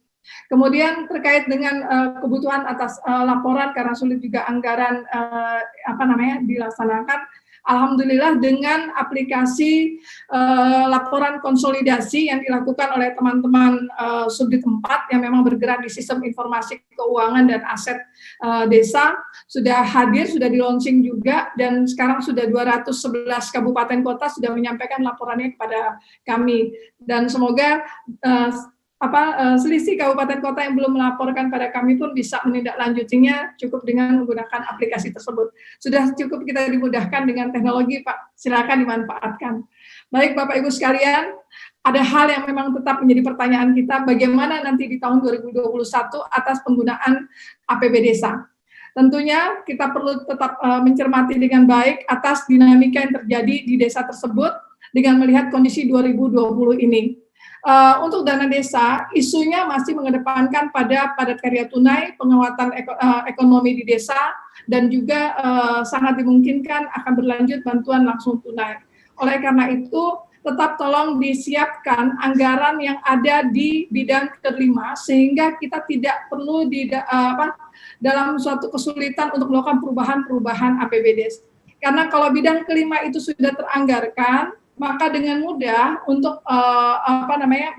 Kemudian terkait dengan kebutuhan atas laporan karena sulit juga anggaran dilaksanakan, Alhamdulillah dengan aplikasi laporan konsolidasi yang dilakukan oleh teman-teman Subdit 4 yang memang bergerak di sistem informasi keuangan dan aset desa sudah hadir, sudah di-launching juga, dan sekarang sudah 211 kabupaten kota sudah menyampaikan laporannya kepada kami, dan semoga selisih kabupaten kota yang belum melaporkan pada kami pun bisa menindaklanjutinya cukup dengan menggunakan aplikasi tersebut. Sudah cukup kita dimudahkan dengan teknologi, Pak. Silakan dimanfaatkan. Baik, Bapak Ibu sekalian, ada hal yang memang tetap menjadi pertanyaan kita, bagaimana nanti di tahun 2021 atas penggunaan APB Desa. Tentunya kita perlu tetap mencermati dengan baik atas dinamika yang terjadi di desa tersebut dengan melihat kondisi 2020 ini. Untuk dana desa, isunya masih mengedepankan pada padat karya tunai, penguatan ekonomi di desa, dan juga sangat dimungkinkan akan berlanjut bantuan langsung tunai. Oleh karena itu, tetap tolong disiapkan anggaran yang ada di bidang kelima, sehingga kita tidak perlu dalam suatu kesulitan untuk melakukan perubahan APBD. Karena kalau bidang kelima itu sudah teranggarkan, maka dengan mudah untuk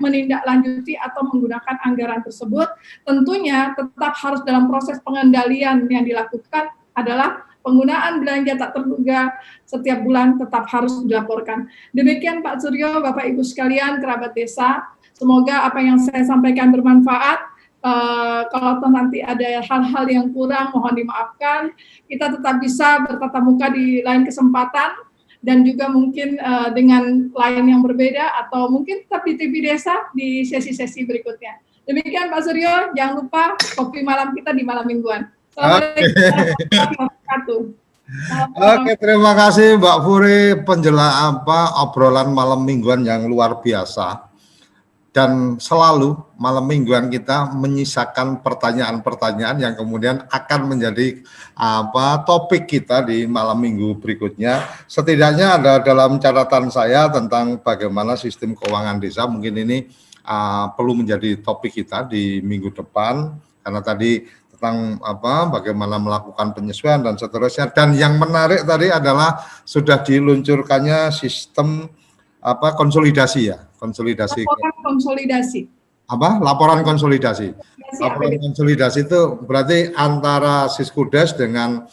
menindaklanjuti atau menggunakan anggaran tersebut, tentunya tetap harus dalam proses pengendalian yang dilakukan adalah penggunaan belanja tak terduga setiap bulan tetap harus dilaporkan. Demikian Pak Suryo, Bapak Ibu sekalian, kerabat desa, semoga apa yang saya sampaikan bermanfaat. Kalau nanti ada hal-hal yang kurang, mohon dimaafkan. Kita tetap bisa bertatap muka di lain kesempatan, dan juga mungkin dengan lain yang berbeda, atau mungkin tetap di TV Desa di sesi-sesi berikutnya. Demikian Pak Suryo, jangan lupa kopi malam kita di malam mingguan. Oke, terima kasih Mbak Furi, obrolan malam mingguan yang luar biasa. Dan selalu malam mingguan kita menyisakan pertanyaan-pertanyaan yang kemudian akan menjadi topik kita di malam minggu berikutnya. Setidaknya ada dalam catatan saya tentang bagaimana sistem keuangan desa, mungkin ini perlu menjadi topik kita di minggu depan, karena tadi tentang bagaimana melakukan penyesuaian dan seterusnya. Dan yang menarik tadi adalah sudah diluncurkannya sistem konsolidasi ya, laporan konsolidasi. Laporan konsolidasi itu berarti antara Siskudes dengan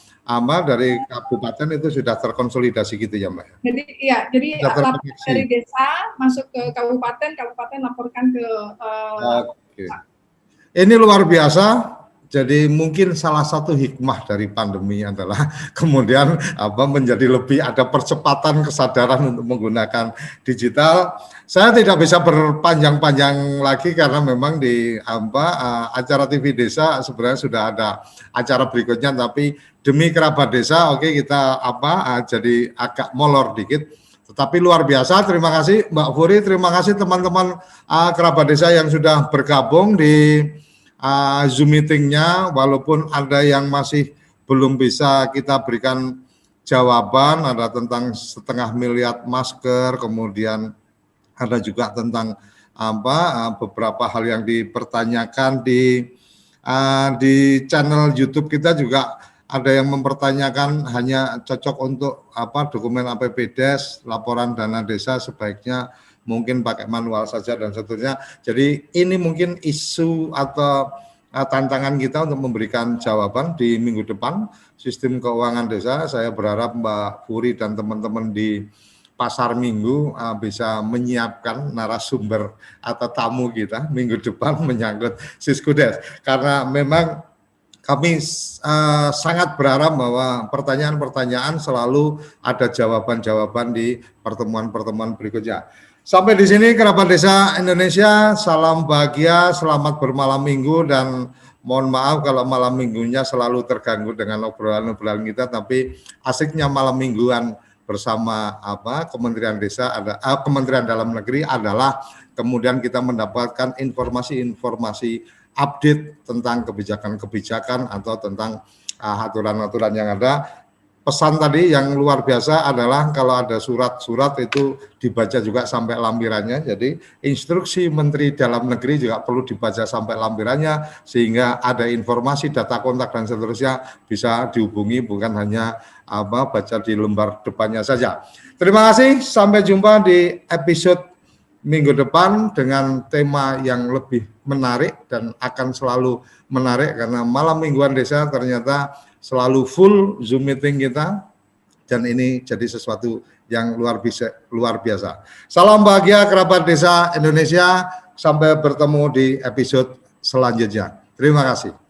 dari kabupaten itu sudah terkonsolidasi gitu ya Mbak. Jadi laporan dari desa masuk ke kabupaten laporkan ke Oke. Ini luar biasa. Jadi mungkin salah satu hikmah dari pandemi adalah kemudian menjadi lebih ada percepatan kesadaran untuk menggunakan digital. Saya tidak bisa berpanjang-panjang lagi karena memang di acara TV Desa sebenarnya sudah ada acara berikutnya, tapi demi kerabat desa, kita jadi agak molor dikit. Tetapi luar biasa, terima kasih Mbak Furi, terima kasih teman-teman kerabat desa yang sudah bergabung di Zoom meetingnya, walaupun ada yang masih belum bisa kita berikan jawaban, ada tentang 0,5 miliar masker, kemudian ada juga tentang beberapa hal yang dipertanyakan di channel YouTube kita juga ada yang mempertanyakan hanya cocok untuk dokumen APBDes, laporan dana desa sebaiknya mungkin pakai manual saja dan seterusnya. Jadi ini mungkin isu atau tantangan kita untuk memberikan jawaban di minggu depan sistem keuangan desa. Saya berharap Mbak Furi dan teman-teman di Pasar Minggu bisa menyiapkan narasumber atau tamu kita minggu depan menyangkut Siskudes, karena memang kami sangat berharap bahwa pertanyaan-pertanyaan selalu ada jawaban-jawaban di pertemuan-pertemuan berikutnya. Sampai di sini kerabat desa Indonesia, salam bahagia, selamat bermalam minggu, dan mohon maaf kalau malam minggunya selalu terganggu dengan obrolan-obrolan kita, tapi asiknya malam mingguan bersama Kementerian Desa Kementerian Dalam Negeri adalah kemudian kita mendapatkan informasi-informasi update tentang kebijakan-kebijakan atau tentang aturan-aturan yang ada. pesan tadi yang luar biasa adalah kalau ada surat-surat itu dibaca juga sampai lampirannya. Jadi instruksi Menteri Dalam Negeri juga perlu dibaca sampai lampirannya sehingga ada informasi, data kontak dan seterusnya bisa dihubungi, bukan hanya baca di lembar depannya saja. Terima kasih, sampai jumpa di episode minggu depan dengan tema yang lebih menarik dan akan selalu menarik karena malam mingguan desa ternyata selalu full Zoom meeting kita dan ini jadi sesuatu yang luar biasa. Salam bahagia kerabat desa Indonesia, sampai bertemu di episode selanjutnya. Terima kasih.